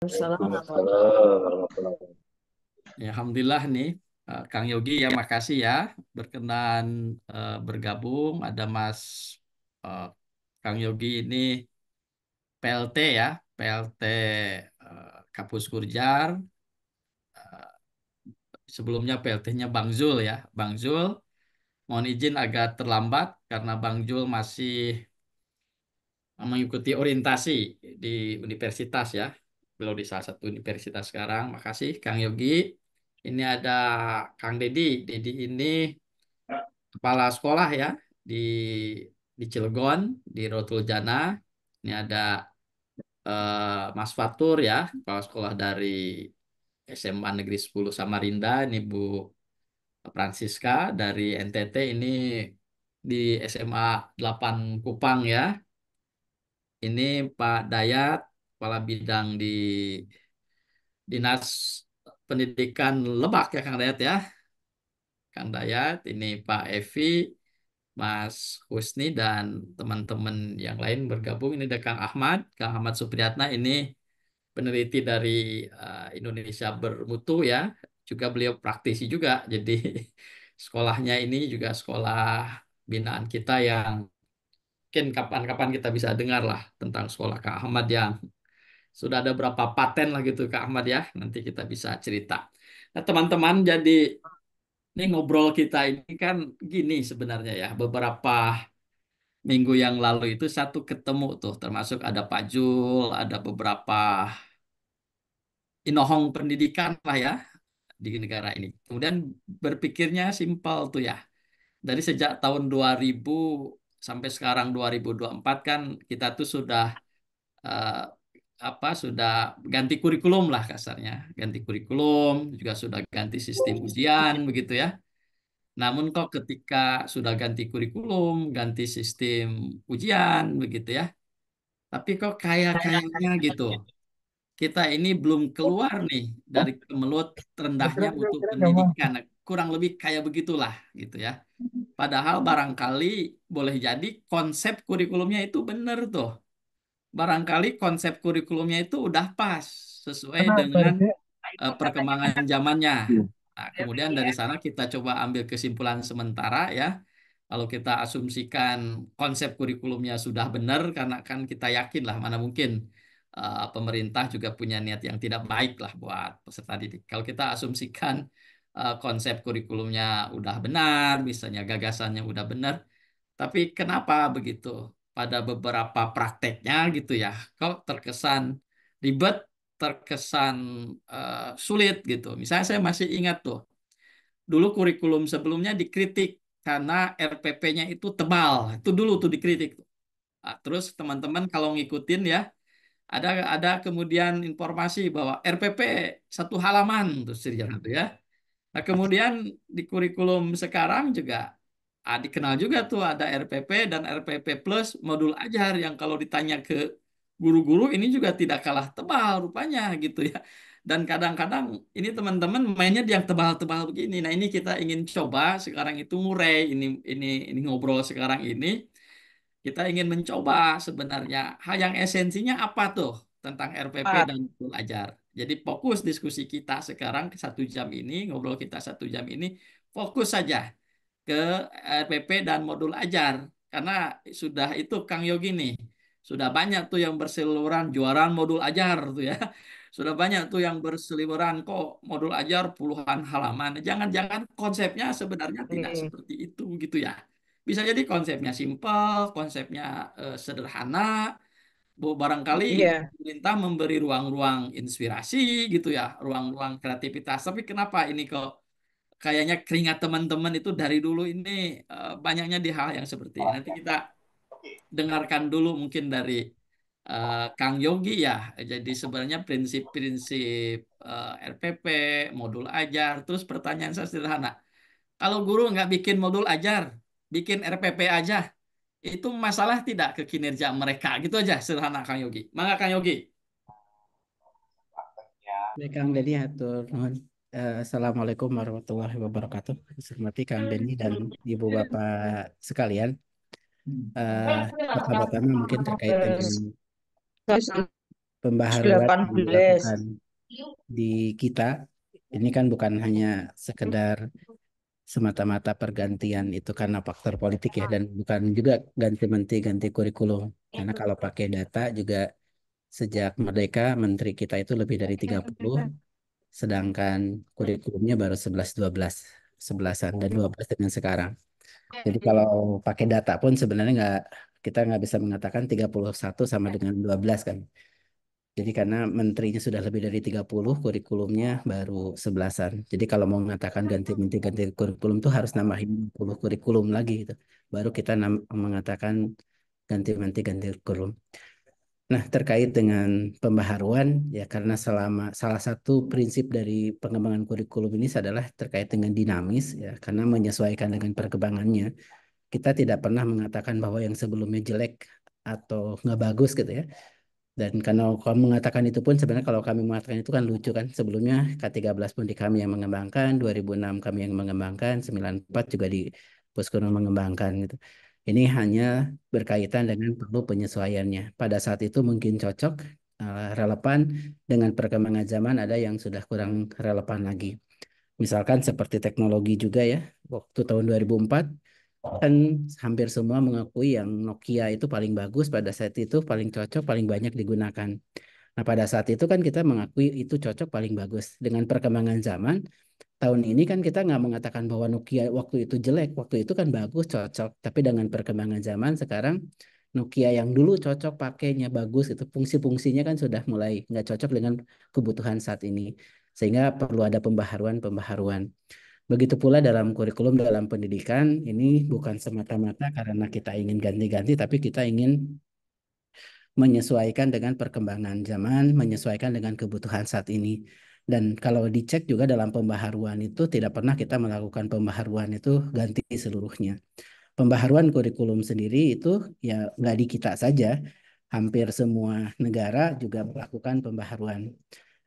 Waalaikumsalam warahmatullahi wabarakatuh. Ya, Alhamdulillah nih, Kang Yogi ya, makasih ya berkenan bergabung. Ada Mas eh, Kang Yogi ini PLT ya, PLT Kapus Kurjar. Sebelumnya PLT-nya Bang Zul ya, Bang Zul. Mohon izin agak terlambat karena Bang Zul masih mengikuti orientasi di universitas ya. Beliau di salah satu universitas sekarang. Makasih Kang Yogi. Ini ada Kang Dedi. Dedi ini kepala sekolah ya di Cilegon, di Rotul Jana. Ini ada Mas Fatur ya, kepala sekolah dari SMA Negeri 10 Samarinda. Ini Bu Francisca dari NTT. Ini di SMA 8 Kupang ya. Ini Pak Dayat, kepala bidang di Dinas Pendidikan Lebak ya Kang Dayat ya. Kang Dayat, ini Pak Evi, Mas Husni dan teman-teman yang lain bergabung. Ini ada Kang Ahmad, Kang Ahmad Supriyatna ini peneliti dari Indonesia Bermutu ya. Juga beliau praktisi juga. Jadi sekolahnya ini juga sekolah binaan kita yang mungkin kapan-kapan kita bisa dengar lah tentang sekolah Kang Ahmad yang sudah ada berapa paten lah gitu Kak Ahmad ya. Nanti kita bisa cerita. Nah teman-teman, jadi ini ngobrol kita ini kan gini sebenarnya ya. Beberapa minggu yang lalu itu satu ketemu tuh, termasuk ada Pak Jul, ada beberapa inohong pendidikan lah ya di negara ini. Kemudian berpikirnya simpel tuh ya. Dari sejak tahun 2000 sampai sekarang 2024 kan kita tuh sudah eh, sudah ganti kurikulum lah kasarnya. Ganti kurikulum, juga sudah ganti sistem ujian begitu ya. Namun kok ketika sudah ganti kurikulum, ganti sistem ujian begitu ya. Tapi kok kayaknya gitu. Kita ini belum keluar nih dari kemelut rendahnya mutu pendidikan. Nah, kurang lebih kayak begitulah gitu ya. Padahal barangkali boleh jadi konsep kurikulumnya itu benar tuh. Barangkali konsep kurikulumnya itu udah pas sesuai dengan perkembangan zamannya. Nah, kemudian dari sana kita coba ambil kesimpulan sementara ya. Kalau kita asumsikan konsep kurikulumnya sudah benar, karena kan kita yakin lah mana mungkin pemerintah juga punya niat yang tidak baik lah buat peserta didik. Kalau kita asumsikan konsep kurikulumnya udah benar, misalnya gagasannya udah benar, tapi kenapa begitu? Pada beberapa prakteknya gitu ya, kok terkesan ribet, terkesan sulit gitu. Misalnya saya masih ingat tuh, dulu kurikulum sebelumnya dikritik karena RPP-nya itu tebal. Itu dulu tuh dikritik. Ah, terus teman-teman kalau ngikutin ya, ada kemudian informasi bahwa RPP satu halaman tuh tuh ya. Nah, kemudian di kurikulum sekarang juga dikenal juga tuh ada RPP dan RPP Plus modul ajar yang kalau ditanya ke guru-guru ini juga tidak kalah tebal rupanya gitu ya. Dan kadang-kadang ini teman-teman mainnya di yang tebal-tebal begini. Nah, ini kita ingin coba sekarang itu ngurai ini ngobrol sekarang ini kita ingin mencoba sebenarnya hal yang esensinya apa tuh tentang RPP dan modul ajar. Jadi fokus diskusi kita sekarang ke 1 jam ini, ngobrol kita 1 jam ini, fokus saja ke RPP dan modul ajar. Karena sudah itu Kang Yogi nih, sudah banyak tuh yang berseliweran juaraan modul ajar tuh ya. Sudah banyak tuh yang berseliweran kok modul ajar puluhan halaman. Jangan-jangan konsepnya sebenarnya tidak Ini, seperti itu gitu ya. Bisa jadi konsepnya simpel, konsepnya sederhana, barangkali iya, pemerintah memberi ruang-ruang inspirasi gitu ya, ruang-ruang kreativitas. Tapi kenapa ini kok kayaknya keringat teman-teman itu dari dulu ini banyaknya di hal yang seperti ini. Nanti kita dengarkan dulu mungkin dari Kang Yogi ya. Jadi sebenarnya prinsip-prinsip RPP, modul ajar, terus pertanyaan saya sederhana. Kalau guru nggak bikin modul ajar, bikin RPP aja, itu masalah tidak ke kinerja mereka? Gitu aja sederhana Kang Yogi. Mangga Kang Yogi. Baik, Kang Denny, atur nuhun. Assalamualaikum warahmatullahi wabarakatuh. Hormati Kang Denny dan Ibu Bapak sekalian. Eh, Pertama-tama mungkin terkait dengan terus pembaharuan yang 18. dilakukan di kita ini kan bukan hanya sekedar semata-mata pergantian itu karena faktor politik ya, dan bukan juga ganti menteri ganti kurikulum, karena kalau pakai data juga sejak merdeka menteri kita itu lebih dari 30, sedangkan kurikulumnya baru 11 12, 11-an dan 12 dengan sekarang. Jadi kalau pakai data pun sebenarnya kita nggak bisa mengatakan 31 sama dengan 12 kan. Jadi karena menterinya sudah lebih dari 30, kurikulumnya baru 11-an. Jadi kalau mau mengatakan ganti menteri ganti kurikulum tuh harus nambahin 10 kurikulum lagi gitu. Baru kita mengatakan ganti menteri ganti kurikulum. Nah, terkait dengan pembaharuan ya, karena selama salah satu prinsip dari pengembangan kurikulum ini adalah terkait dengan dinamis ya, karena menyesuaikan dengan perkembangannya. Kita tidak pernah mengatakan bahwa yang sebelumnya jelek atau nggak bagus gitu ya. Dan kalau kamu mengatakan itu pun sebenarnya kalau kami mengatakan itu kan lucu kan. Sebelumnya K13 pun di kami yang mengembangkan, 2006 kami yang mengembangkan, 94 juga di Puskesmas mengembangkan gitu. Ini hanya berkaitan dengan perlu penyesuaiannya. Pada saat itu mungkin cocok, relevan, dengan perkembangan zaman ada yang sudah kurang relevan lagi. Misalkan seperti teknologi juga ya. Waktu tahun 2004 kan hampir semua mengakui yang Nokia itu paling bagus pada saat itu, paling cocok, paling banyak digunakan. Nah, pada saat itu kan kita mengakui itu cocok paling bagus. Dengan perkembangan zaman, tahun ini kan kita nggak mengatakan bahwa Nokia waktu itu jelek, waktu itu kan bagus, cocok. Tapi dengan perkembangan zaman sekarang, Nokia yang dulu cocok pakainya bagus, itu fungsi-fungsinya kan sudah mulai nggak cocok dengan kebutuhan saat ini. Sehingga perlu ada pembaharuan-pembaharuan. Begitu pula dalam kurikulum dalam pendidikan, ini bukan semata-mata karena kita ingin ganti-ganti, tapi kita ingin menyesuaikan dengan perkembangan zaman, menyesuaikan dengan kebutuhan saat ini. Dan kalau dicek juga dalam pembaharuan itu tidak pernah kita melakukan pembaharuan itu ganti seluruhnya. Pembaharuan kurikulum sendiri itu ya nggak di kita saja, hampir semua negara juga melakukan pembaharuan.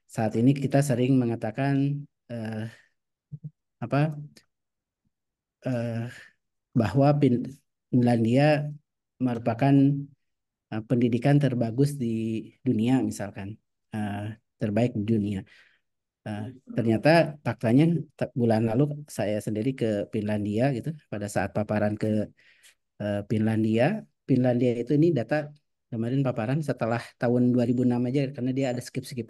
Saat ini kita sering mengatakan eh, apa eh, bahwa Finlandia merupakan pendidikan terbagus di dunia misalkan, eh, terbaik di dunia. Eh, Ternyata faktanya bulan lalu saya sendiri ke Finlandia gitu, pada saat paparan ke Finlandia. Finlandia itu ini data kemarin paparan setelah tahun 2006 aja karena dia ada skip-skip.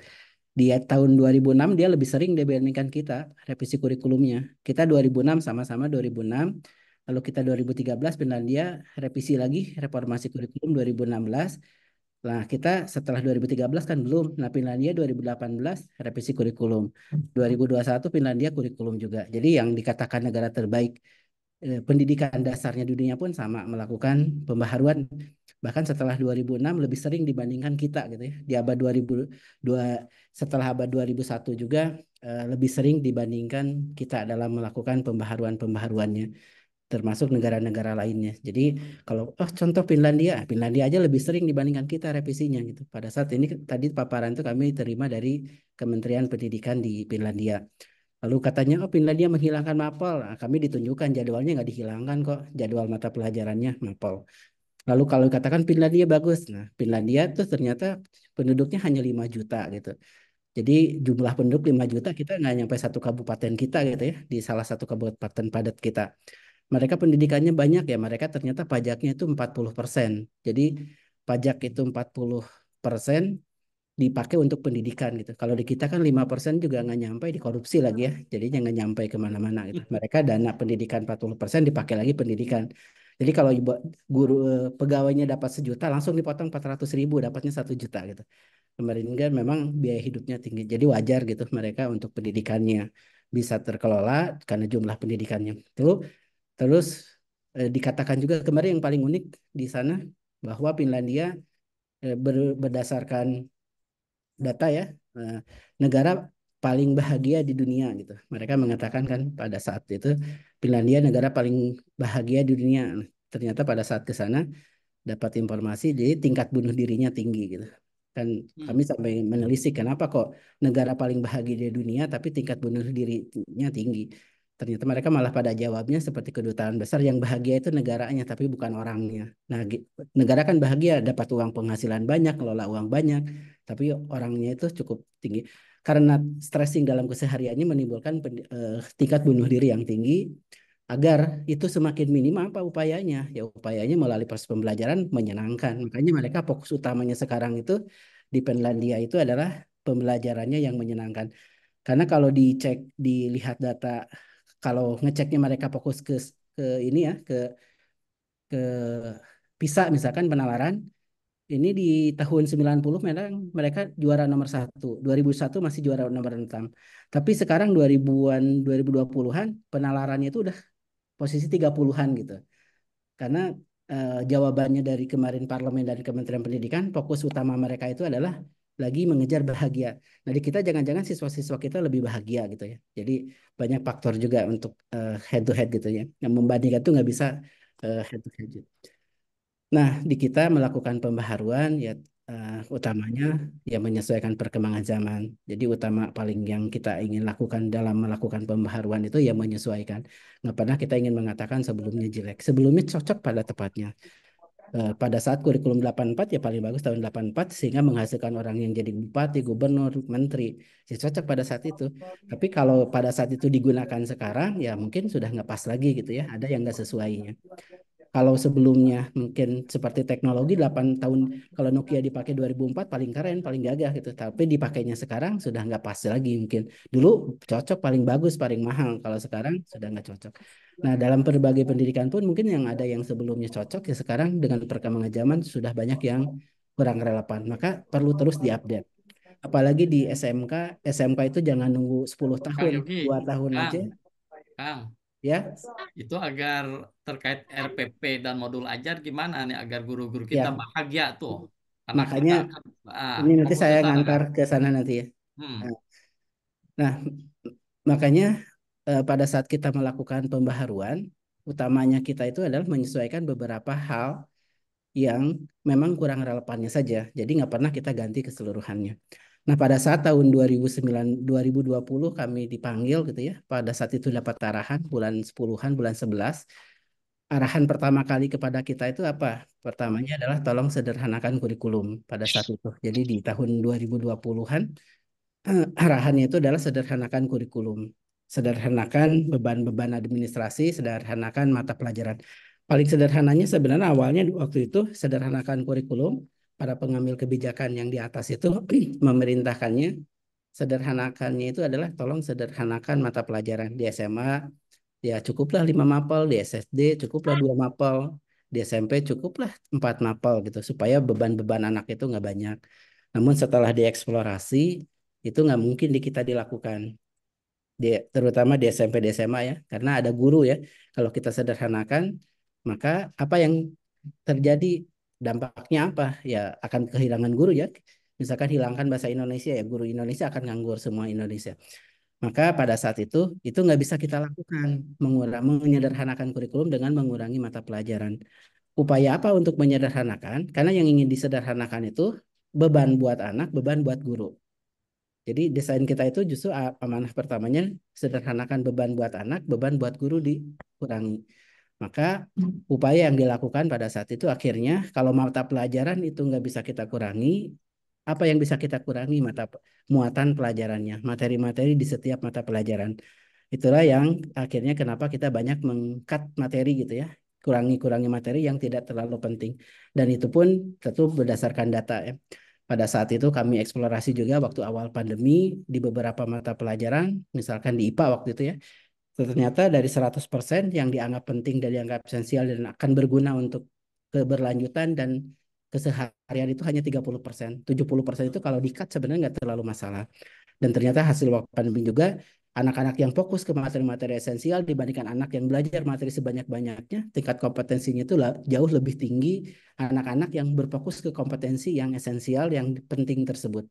Dia tahun 2006 dia lebih sering dibandingkan kita revisi kurikulumnya. Kita 2006 sama-sama 2006. Lalu kita 2013 Finlandia revisi lagi reformasi kurikulum 2016. Nah, kita setelah 2013 kan belum. Nah, Finlandia 2018 revisi kurikulum. 2021 Finlandia kurikulum juga. Jadi yang dikatakan negara terbaik pendidikan dasarnya di dunia pun sama melakukan pembaharuan, bahkan setelah 2006 lebih sering dibandingkan kita gitu ya. Di abad 2002, setelah abad 2001 juga lebih sering dibandingkan kita dalam melakukan pembaharuan-pembaharuannya, termasuk negara-negara lainnya. Jadi kalau contoh Finlandia, Finlandia aja lebih sering dibandingkan kita revisinya gitu. Pada saat ini tadi paparan itu kami terima dari Kementerian Pendidikan di Finlandia. Lalu katanya, oh Finlandia menghilangkan mapel. Nah, kami ditunjukkan jadwalnya nggak dihilangkan kok, jadwal mata pelajarannya mapel. Lalu kalau katakan Finlandia bagus, nah Finlandia tuh ternyata penduduknya hanya 5 juta gitu. Jadi jumlah penduduk 5 juta kita nggak nyampe satu kabupaten kita gitu ya, di salah satu kabupaten padat kita. Mereka pendidikannya banyak ya, mereka ternyata pajaknya itu 40%. Jadi pajak itu 40% dipakai untuk pendidikan gitu. Kalau di kita kan 5% juga nggak nyampe, dikorupsi lagi ya. Jadinya nggak nyampe kemana-mana gitu. Mereka dana pendidikan 40% dipakai lagi pendidikan. Jadi kalau guru pegawainya dapat 1 juta langsung dipotong 400.000 dapatnya 1 juta gitu. Kemarin kan memang biaya hidupnya tinggi. Jadi wajar gitu mereka untuk pendidikannya bisa terkelola karena jumlah pendidikannya. Terus dikatakan juga kemarin yang paling unik di sana bahwa Finlandia berdasarkan data ya, eh, negara paling bahagia di dunia gitu. Mereka mengatakan kan pada saat itu Finlandia negara paling bahagia di dunia. Nah, ternyata pada saat ke sana dapat informasi jadi tingkat bunuh dirinya tinggi gitu. Kan kami sampai menelisik kenapa kok negara paling bahagia di dunia tapi tingkat bunuh dirinya tinggi. Ternyata mereka malah pada jawabnya seperti kedutaan besar, yang bahagia itu negaranya tapi bukan orangnya. Nah, negara kan bahagia dapat uang penghasilan banyak, kelola uang banyak, tapi orangnya itu cukup tinggi. Karena stressing dalam kesehariannya menimbulkan tingkat bunuh diri yang tinggi. Agar itu semakin minim, apa upayanya? Ya upayanya melalui proses pembelajaran menyenangkan. Makanya mereka fokus utamanya sekarang itu di Finlandia itu adalah pembelajarannya yang menyenangkan. Karena kalau dicek, dilihat data, kalau ngeceknya mereka fokus ke ini ya, ke PISA misalkan penalaran, ini di tahun 90 memang mereka juara nomor satu, 2001 masih juara nomor 6. Tapi sekarang 2000-an, 2020-an penalarannya itu udah posisi 30-an gitu. Karena jawabannya dari kemarin Parlemen dan Kementerian Pendidikan, fokus utama mereka itu adalah lagi mengejar bahagia. Nah, di kita jangan-jangan siswa-siswa kita lebih bahagia gitu ya. Jadi banyak faktor juga untuk head to head gitu ya. Yang membandingkan itu nggak bisa head to head. Nah, di kita melakukan pembaharuan ya, utamanya ya menyesuaikan perkembangan zaman. Jadi utama paling yang kita ingin lakukan dalam melakukan pembaharuan itu ya menyesuaikan. Nggak pernah kita ingin mengatakan sebelumnya jelek. Sebelumnya cocok pada tepatnya. Pada saat kurikulum 84 ya paling bagus tahun 84 sehingga menghasilkan orang yang jadi bupati, gubernur, menteri. Ya cocok pada saat itu. Tapi kalau pada saat itu digunakan sekarang ya mungkin sudah nggak pas lagi gitu ya. Ada yang nggak sesuainya. Kalau sebelumnya mungkin seperti teknologi 8 tahun, kalau Nokia dipakai 2004 paling keren, paling gagah gitu. Tapi dipakainya sekarang sudah nggak pas lagi mungkin. Dulu cocok paling bagus, paling mahal. Kalau sekarang sudah nggak cocok. Nah, dalam berbagai pendidikan pun mungkin yang ada yang sebelumnya cocok ya sekarang dengan perkembangan zaman sudah banyak yang kurang relevan. Maka perlu terus diupdate. Apalagi di SMK, SMK itu jangan nunggu 10 Kang tahun, Yogi, 2 tahun Kang, aja Kang, ya. itu agar terkait RPP dan modul ajar gimana nih agar guru-guru kita Ya, bahagia tuh? Karena makanya kita kan ini nanti fokus saya ke sana kan. ngantar ke sana nanti ya. Hmm. Nah, nah, makanya pada saat kita melakukan pembaharuan, utamanya kita itu adalah menyesuaikan beberapa hal yang memang kurang relevannya saja. Jadi nggak pernah kita ganti keseluruhannya. Nah, pada saat tahun 2009, 2020 kami dipanggil gitu ya. Pada saat itu dapat arahan bulan 10-an, bulan 11. Arahan pertama kali kepada kita itu apa? Pertamanya adalah tolong sederhanakan kurikulum pada saat itu. Jadi di tahun 2020-an arahannya itu adalah sederhanakan kurikulum, sederhanakan beban-beban administrasi, sederhanakan mata pelajaran. Paling sederhananya sebenarnya awalnya waktu itu sederhanakan kurikulum, para pengambil kebijakan yang di atas itu memerintahkannya, sederhanakannya itu adalah tolong sederhanakan mata pelajaran di SMA. Ya cukuplah 5 mapel, di SSD cukuplah 2 mapel, di SMP cukuplah 4 mapel gitu supaya beban-beban anak itu nggak banyak. Namun setelah dieksplorasi itu nggak mungkin di kita dilakukan, terutama di SMP di SMA ya, karena ada guru ya. Kalau kita sederhanakan, maka apa yang terjadi, dampaknya apa? Ya akan kehilangan guru ya. Misalkan hilangkan bahasa Indonesia ya, guru Indonesia akan nganggur semua Indonesia. Maka pada saat itu nggak bisa kita lakukan, menyederhanakan kurikulum dengan mengurangi mata pelajaran. Upaya apa untuk menyederhanakan? Karena yang ingin disederhanakan itu beban buat anak, beban buat guru. Jadi desain kita itu justru amanah pertamanya sederhanakan beban buat anak, beban buat guru dikurangi. Maka upaya yang dilakukan pada saat itu akhirnya kalau mata pelajaran itu nggak bisa kita kurangi, apa yang bisa kita kurangi muatan pelajarannya, materi-materi di setiap mata pelajaran. Itulah yang akhirnya kenapa kita banyak mengkat materi gitu ya. Kurangi-kurangi materi yang tidak terlalu penting. Dan itu pun tentu berdasarkan data ya. Pada saat itu kami eksplorasi juga waktu awal pandemi di beberapa mata pelajaran, misalkan di IPA waktu itu ya. Ternyata dari 100% yang dianggap penting dan dianggap esensial dan akan berguna untuk keberlanjutan dan keseharian itu hanya 30%. 70% itu kalau di-cut sebenarnya nggak terlalu masalah. Dan ternyata hasil waktu pandemi juga anak-anak yang fokus ke materi-materi esensial dibandingkan anak yang belajar materi sebanyak-banyaknya, tingkat kompetensinya itu jauh lebih tinggi anak-anak yang berfokus ke kompetensi yang esensial, yang penting tersebut.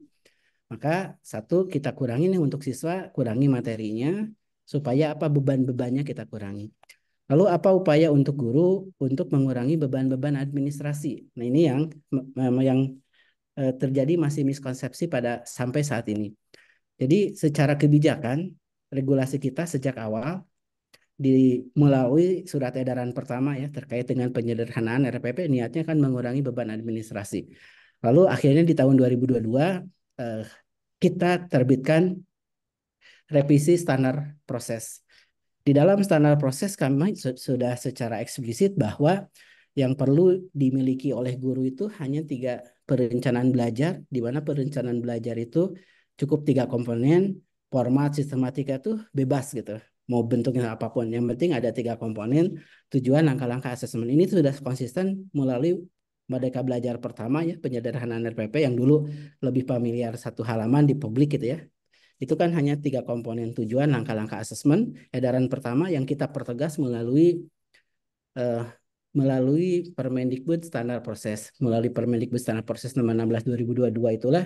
Maka satu, kita kurangi nih untuk siswa, kurangi materinya, supaya apa beban-bebannya kita kurangi. Lalu apa upaya untuk guru untuk mengurangi beban-beban administrasi? Nah ini yang terjadi masih miskonsepsi pada sampai saat ini. Jadi secara kebijakan, regulasi kita sejak awal melalui surat edaran pertama ya terkait dengan penyederhanaan RPP, niatnya kan mengurangi beban administrasi. Lalu akhirnya di tahun 2022 eh, kita terbitkan revisi standar proses. Di dalam standar proses kami sudah secara eksplisit bahwa yang perlu dimiliki oleh guru itu hanya 3 perencanaan belajar, di mana perencanaan belajar itu cukup 3 komponen, format sistematika itu bebas gitu, mau bentuknya apapun. Yang penting ada 3 komponen, tujuan, langkah-langkah asesmen. Ini sudah konsisten melalui Merdeka Belajar pertama ya, penyederhanaan RPP yang dulu lebih familiar 1 halaman di publik gitu ya. Itu kan hanya 3 komponen, tujuan, langkah-langkah asesmen. Edaran pertama yang kita pertegas eh, melalui Permendikbud Standar Proses. Melalui Permendikbud Standar Proses nomor 16 2022 itulah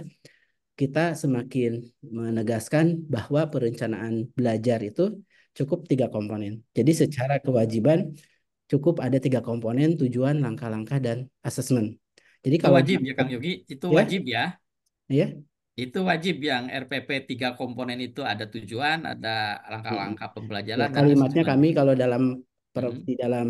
kita semakin menegaskan bahwa perencanaan belajar itu cukup 3 komponen. Jadi secara kewajiban cukup ada 3 komponen, tujuan, langkah-langkah, dan asesmen. Jadi Itu kalau wajib ya Kang Yogi, itu ya, wajib ya. ya. Itu wajib yang RPP 3 komponen itu ada tujuan, ada langkah-langkah Ya, pembelajaran dan kalimatnya asesmen. kami kalau dalam Hmm. di dalam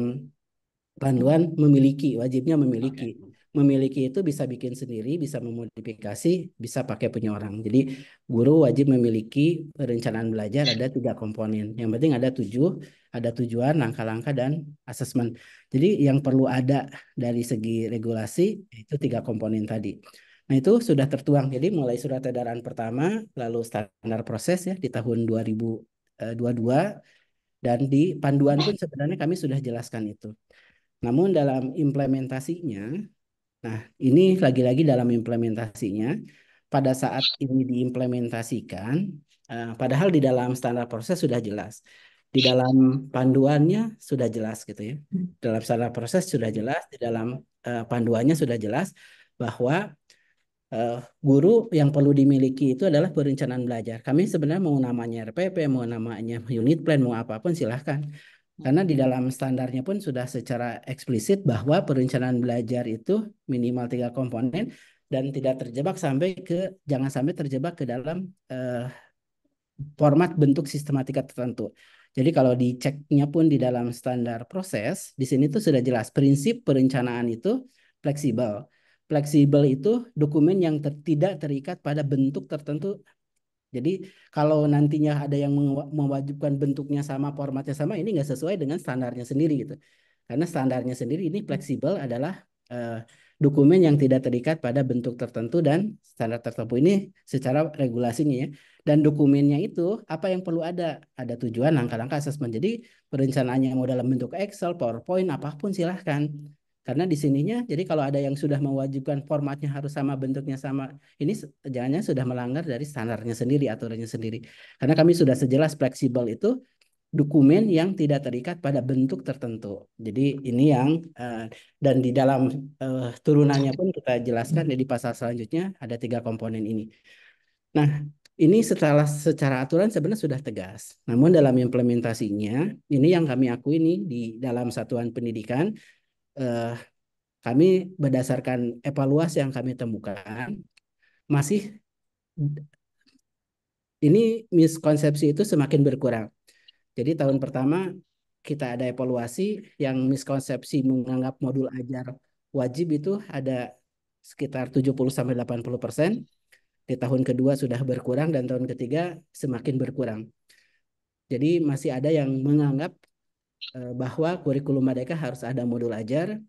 panduan memiliki, wajibnya memiliki. Oke. Memiliki itu bisa bikin sendiri, bisa memodifikasi, bisa pakai punya orang. Jadi guru wajib memiliki perencanaan belajar ada 3 komponen. Yang penting ada tujuan, langkah-langkah, dan asesmen. Jadi yang perlu ada dari segi regulasi itu 3 komponen tadi. Nah itu sudah tertuang. Jadi mulai surat edaran pertama, lalu standar proses ya di tahun 2022, dan di panduan pun sebenarnya kami sudah jelaskan itu. Namun dalam implementasinya, nah ini lagi-lagi dalam implementasinya, pada saat ini diimplementasikan, padahal di dalam standar proses sudah jelas, di dalam panduannya sudah jelas gitu ya, dalam standar proses sudah jelas, di dalam panduannya sudah jelas bahwa eh, guru yang perlu dimiliki itu adalah perencanaan belajar. Kami sebenarnya mau namanya RPP, mau namanya unit plan, mau apapun silahkan. Karena di dalam standarnya pun sudah secara eksplisit bahwa perencanaan belajar itu minimal 3 komponen dan tidak terjebak jangan sampai terjebak ke dalam eh, format bentuk sistematika tertentu. Jadi kalau diceknya pun di dalam standar proses, di sini tuh sudah jelas prinsip perencanaan itu fleksibel. Fleksibel itu dokumen yang tidak terikat pada bentuk tertentu. Jadi kalau nantinya ada yang mewajibkan bentuknya sama, formatnya sama, ini nggak sesuai dengan standarnya sendiri gitu. Karena standarnya sendiri ini fleksibel adalah eh, dokumen yang tidak terikat pada bentuk tertentu dan standar tertentu ini secara regulasinya ya. Dan dokumennya itu apa yang perlu ada? Ada tujuan, langkah-langkah asesmen. Jadi perencanaannya mau dalam bentuk Excel, PowerPoint, apapun silahkan. Karena di sininya, jadi kalau ada yang sudah mewajibkan formatnya harus sama, bentuknya sama, ini jangannya sudah melanggar dari standarnya sendiri, aturannya sendiri. Karena kami sudah sejelas fleksibel itu dokumen yang tidak terikat pada bentuk tertentu. Jadi ini yang dan di dalam turunannya pun kita jelaskan di pasal selanjutnya ada 3 komponen ini. Nah, ini secara aturan sebenarnya sudah tegas. Namun dalam implementasinya, ini yang kami akui ini di dalam satuan pendidikan, eh, kami berdasarkan evaluasi yang kami temukan, masih ini miskonsepsi itu semakin berkurang. Jadi tahun pertama kita ada evaluasi yang miskonsepsi menganggap modul ajar wajib itu ada sekitar 70-80%. Di tahun kedua sudah berkurang dan tahun ketiga semakin berkurang. Jadi masih ada yang menganggap bahwa kurikulum Merdeka harus ada modul ajar,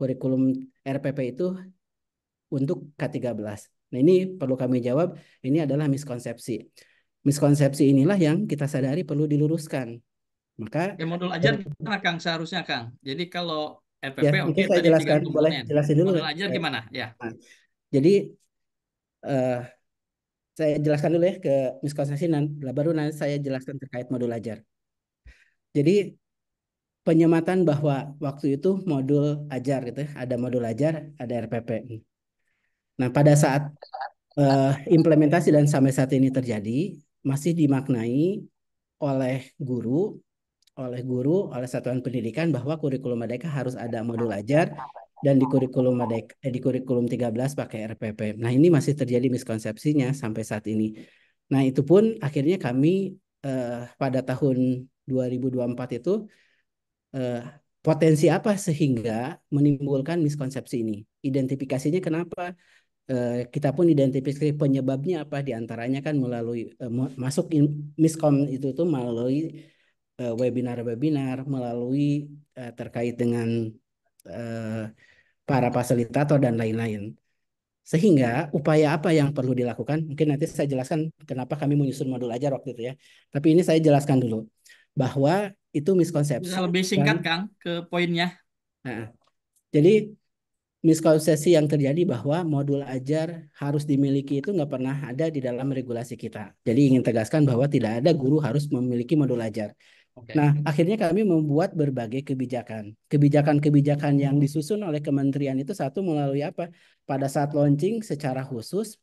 kurikulum RPP itu untuk K13. Nah ini perlu kami jawab, ini adalah miskonsepsi. Miskonsepsi inilah yang kita sadari perlu diluruskan. Maka Ya, modul ajar gimana Kang seharusnya Kang? Jadi kalau ya RPP oke mungkin saya tadi tiga jelaskan, boleh komponen. jelasin dulu Modul nggak? ajar gimana? Ya. Nah, jadi eh, saya jelaskan dulu ya ke miskonsepsi, baru nanti saya jelaskan terkait modul ajar. Jadi penyematan bahwa waktu itu modul ajar gitu ya, ada modul ajar, ada RPP. Nah, pada saat implementasi dan sampai saat ini terjadi, masih dimaknai oleh guru, oleh satuan pendidikan bahwa kurikulum Merdeka harus ada modul ajar dan di kurikulum Merdeka, di kurikulum 13 pakai RPP. Nah, ini masih terjadi miskonsepsinya sampai saat ini. Nah, itu pun akhirnya kami pada tahun 2024 itu eh, potensi apa sehingga menimbulkan miskonsepsi ini. Identifikasinya kenapa? Kita pun identifikasi penyebabnya apa, diantaranya kan melalui masuk miskom itu tuh melalui webinar-webinar, melalui terkait dengan eh, para fasilitator dan lain-lain. Sehingga upaya apa yang perlu dilakukan? Mungkin nanti saya jelaskan kenapa kami menyusun modul ajar waktu itu ya. Tapi ini saya jelaskan dulu bahwa itu Bisa miskonsepsi lebih dan singkat, Kang, ke poinnya. nah, jadi miskonsepsi yang terjadi bahwa modul ajar harus dimiliki itu nggak pernah ada di dalam regulasi kita. Jadi ingin tegaskan bahwa tidak ada guru harus memiliki modul ajar. Nah, Oke. akhirnya kami membuat berbagai kebijakan. Kebijakan-kebijakan yang disusun oleh kementerian itu satu melalui apa? Pada saat launching secara khusus,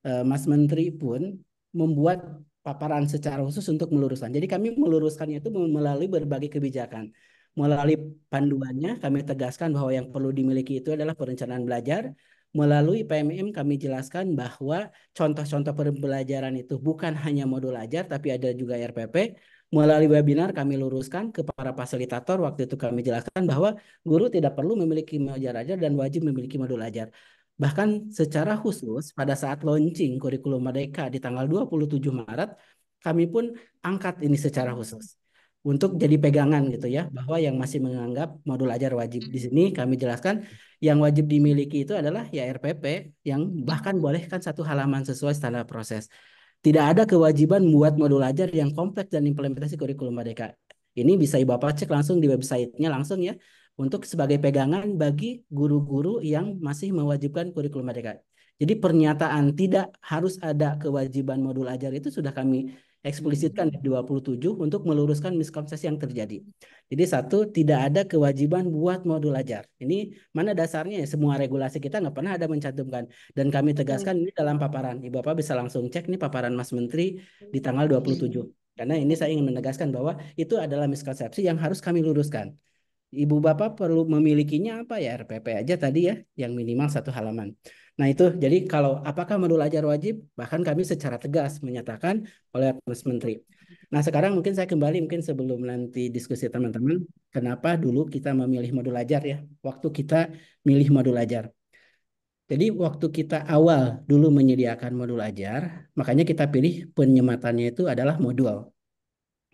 Mas Menteri pun membuat paparan secara khusus untuk meluruskan. Jadi kami meluruskannya itu melalui berbagai kebijakan. Melalui panduannya, kami tegaskan bahwa yang perlu dimiliki itu adalah perencanaan belajar. Melalui PMM, kami jelaskan bahwa contoh-contoh pembelajaran itu bukan hanya modul ajar, tapi ada juga RPP. Melalui webinar kami luruskan ke para fasilitator. Waktu itu kami jelaskan bahwa guru tidak perlu memiliki modul ajar dan wajib memiliki modul ajar. Bahkan secara khusus pada saat launching kurikulum Merdeka di tanggal 27 Maret, kami pun angkat ini secara khusus untuk jadi pegangan gitu ya, bahwa yang masih menganggap modul ajar wajib di sini kami jelaskan yang wajib dimiliki itu adalah ya RPP yang bahkan bolehkan satu halaman sesuai standar proses. Tidak ada kewajiban membuat modul ajar yang kompleks dan implementasi kurikulum Merdeka. Ini bisa Ibu Bapak cek langsung di websitenya langsung ya, untuk sebagai pegangan bagi guru-guru yang masih mewajibkan kurikulum Merdeka. Jadi pernyataan tidak harus ada kewajiban modul ajar itu sudah kami eksplisitkan di 27 untuk meluruskan miskonsepsi yang terjadi. Jadi satu, tidak ada kewajiban buat modul ajar. Ini mana dasarnya ya, semua regulasi kita nggak pernah ada mencantumkan. Dan kami tegaskan ini dalam paparan. Ibu Bapak bisa langsung cek nih paparan Mas Menteri di tanggal 27. Karena ini saya ingin menegaskan bahwa itu adalah miskonsepsi yang harus kami luruskan. Ibu Bapak perlu memilikinya apa ya, RPP aja tadi ya, yang minimal satu halaman. Nah itu, jadi kalau apakah modul ajar wajib, bahkan kami secara tegas menyatakan oleh Mas Menteri. Nah sekarang mungkin saya kembali, mungkin sebelum nanti diskusi teman-teman, kenapa dulu kita memilih modul ajar ya, waktu kita milih modul ajar. Jadi waktu kita awal dulu menyediakan modul ajar, makanya kita pilih penyematannya itu adalah modul.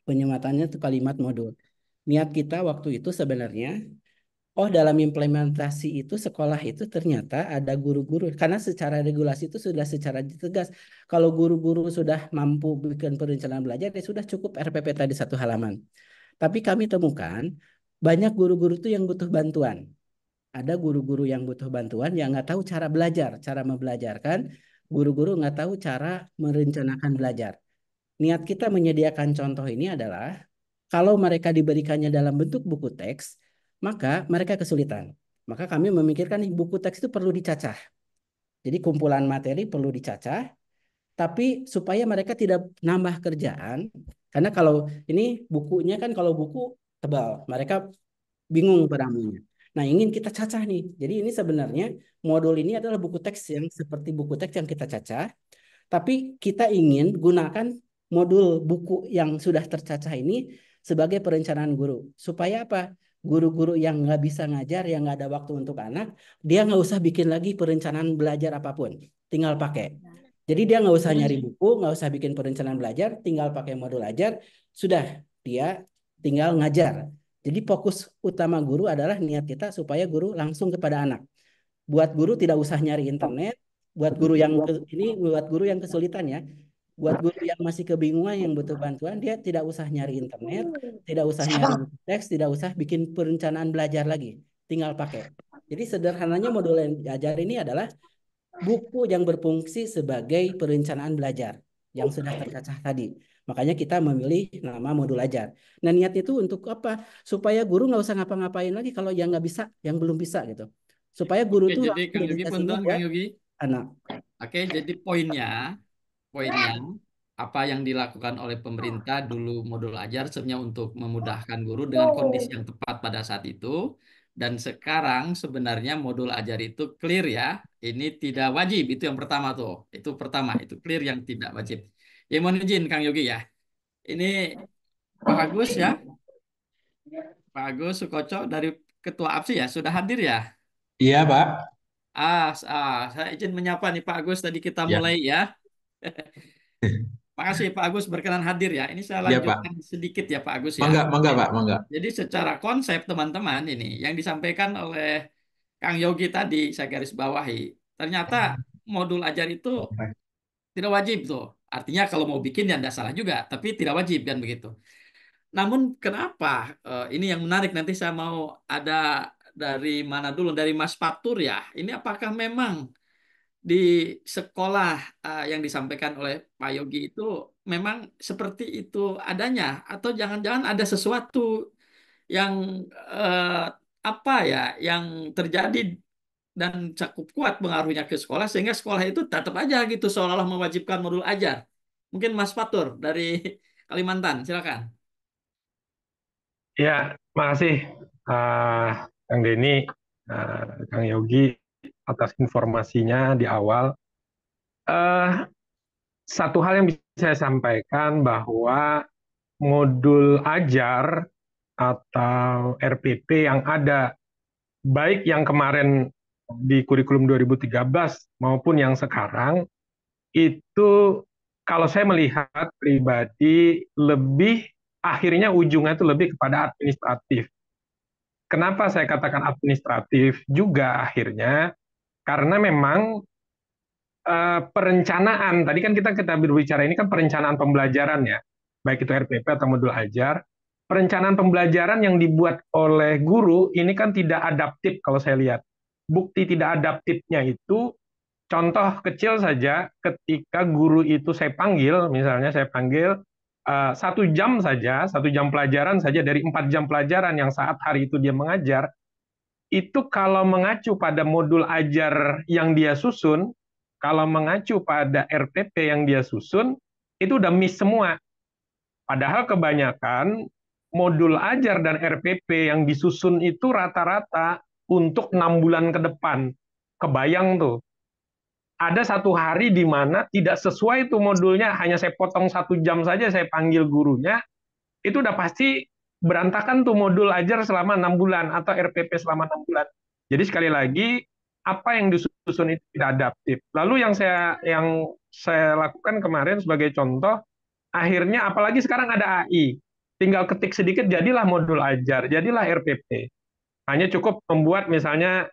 Penyematannya itu kalimat modul. Niat kita waktu itu sebenarnya, oh dalam implementasi itu sekolah itu ternyata ada guru-guru. Karena secara regulasi itu sudah secara tegas. Kalau guru-guru sudah mampu bikin perencanaan belajar, ya sudah cukup RPP tadi satu halaman. Tapi kami temukan banyak guru-guru itu yang butuh bantuan. Ada guru-guru yang butuh bantuan yang nggak tahu cara belajar, cara membelajarkan. Guru-guru nggak tahu cara merencanakan belajar. Niat kita menyediakan contoh ini adalah kalau mereka diberikannya dalam bentuk buku teks, maka mereka kesulitan. Maka kami memikirkan nih, buku teks itu perlu dicacah. Jadi kumpulan materi perlu dicacah, tapi supaya mereka tidak nambah kerjaan. Karena kalau ini bukunya kan kalau buku tebal, mereka bingung peramunya. Nah, ingin kita cacah nih. Jadi ini sebenarnya modul ini adalah buku teks yang seperti buku teks yang kita cacah, tapi kita ingin gunakan modul buku yang sudah tercacah ini sebagai perencanaan guru. Supaya apa? Guru-guru yang nggak bisa ngajar, yang nggak ada waktu untuk anak, dia nggak usah bikin lagi perencanaan belajar apapun. Tinggal pakai. Jadi dia nggak usah nyari buku, nggak usah bikin perencanaan belajar, tinggal pakai modul ajar, sudah dia tinggal ngajar. Jadi fokus utama guru adalah niat kita supaya guru langsung kepada anak. Buat guru tidak usah nyari internet, buat guru yang ini buat guru yang kesulitan ya. Buat guru yang masih kebingungan yang butuh bantuan, dia tidak usah nyari internet, tidak usah nyari teks, tidak usah bikin perencanaan belajar lagi. Tinggal pakai. Jadi sederhananya modul yang diajar ini adalah buku yang berfungsi sebagai perencanaan belajar yang sudah tercacah tadi. Makanya kita memilih nama modul ajar. Nah niatnya itu untuk apa? Supaya guru nggak usah ngapa-ngapain lagi kalau yang nggak bisa, yang belum bisa gitu. Supaya guru Oke, tuh jadi langsung Kang Yogi dedikasinya punten, ke Kang Yogi. anak. Oke, jadi poinnya apa yang dilakukan oleh pemerintah dulu modul ajar sebenarnya untuk memudahkan guru dengan kondisi yang tepat pada saat itu, dan sekarang sebenarnya modul ajar itu clear ya, ini tidak wajib, itu yang pertama tuh, itu clear yang tidak wajib. Ya mohon izin Kang Yogi ya, ini Pak Agus ya, Pak Agus Sukoco dari Ketua APSI ya, sudah hadir ya? Iya, Pak. Saya izin menyapa nih Pak Agus, tadi kita Ya, mulai ya. Makasih Pak Agus berkenan hadir ya. Ini saya ya Pak. lanjutkan sedikit ya Pak Agus ya. Mangga, mangga Pak, mangga. Jadi secara konsep teman-teman ini yang disampaikan oleh Kang Yogi tadi saya garis bawahi. Ternyata modul ajar itu tidak wajib tuh. Artinya kalau mau bikin ya tidak salah juga, tapi tidak wajib kan begitu. Namun kenapa? Ini yang menarik nanti saya mau ada dari mana dulu? Dari Mas Fatur ya. Ini apakah memang di sekolah yang disampaikan oleh Pak Yogi itu memang seperti itu adanya atau jangan-jangan ada sesuatu yang eh, apa ya yang terjadi dan cukup kuat pengaruhnya ke sekolah sehingga sekolah itu tetap aja gitu seolah-olah mewajibkan modul ajar. Mungkin Mas Fatur dari Kalimantan, silakan. Ya, makasih Kang Denny, Kang Yogi atas informasinya di awal. Eh, Satu hal yang bisa saya sampaikan bahwa modul ajar atau RPP yang ada, baik yang kemarin di kurikulum 2013 maupun yang sekarang, itu kalau saya melihat pribadi lebih akhirnya ujungnya itu lebih kepada administratif. Kenapa saya katakan administratif juga akhirnya? Karena memang perencanaan, tadi kan kita berbicara ini kan perencanaan pembelajaran ya, baik itu RPP atau modul ajar. Perencanaan pembelajaran yang dibuat oleh guru ini kan tidak adaptif kalau saya lihat. Bukti tidak adaptifnya itu, contoh kecil saja, ketika guru itu saya panggil, misalnya saya panggil 1 jam saja, 1 jam pelajaran saja dari 4 jam pelajaran yang saat hari itu dia mengajar, itu kalau mengacu pada modul ajar yang dia susun, kalau mengacu pada RPP yang dia susun, itu udah miss semua. Padahal kebanyakan modul ajar dan RPP yang disusun itu rata-rata untuk 6 bulan ke depan. Kebayang tuh, ada satu hari di mana tidak sesuai tuh modulnya, hanya saya potong 1 jam saja, saya panggil gurunya, itu udah pasti berantakan tuh modul ajar selama 6 bulan atau RPP selama 6 bulan. Jadi sekali lagi, apa yang disusun itu tidak adaptif. Lalu yang saya lakukan kemarin sebagai contoh, akhirnya apalagi sekarang ada AI, tinggal ketik sedikit jadilah modul ajar, jadilah RPP. Hanya cukup membuat misalnya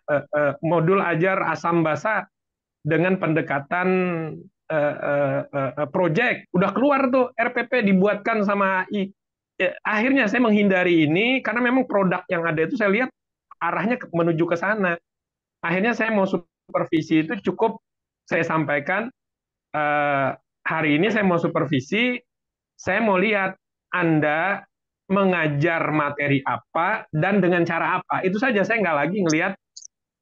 modul ajar asam basa dengan pendekatan project, udah keluar tuh RPP dibuatkan sama AI. Akhirnya saya menghindari ini karena memang produk yang ada itu saya lihat arahnya menuju ke sana. Akhirnya saya mau supervisi itu cukup saya sampaikan, eh, hari ini saya mau supervisi, saya mau lihat Anda mengajar materi apa dan dengan cara apa. Itu saja, saya nggak lagi ngelihat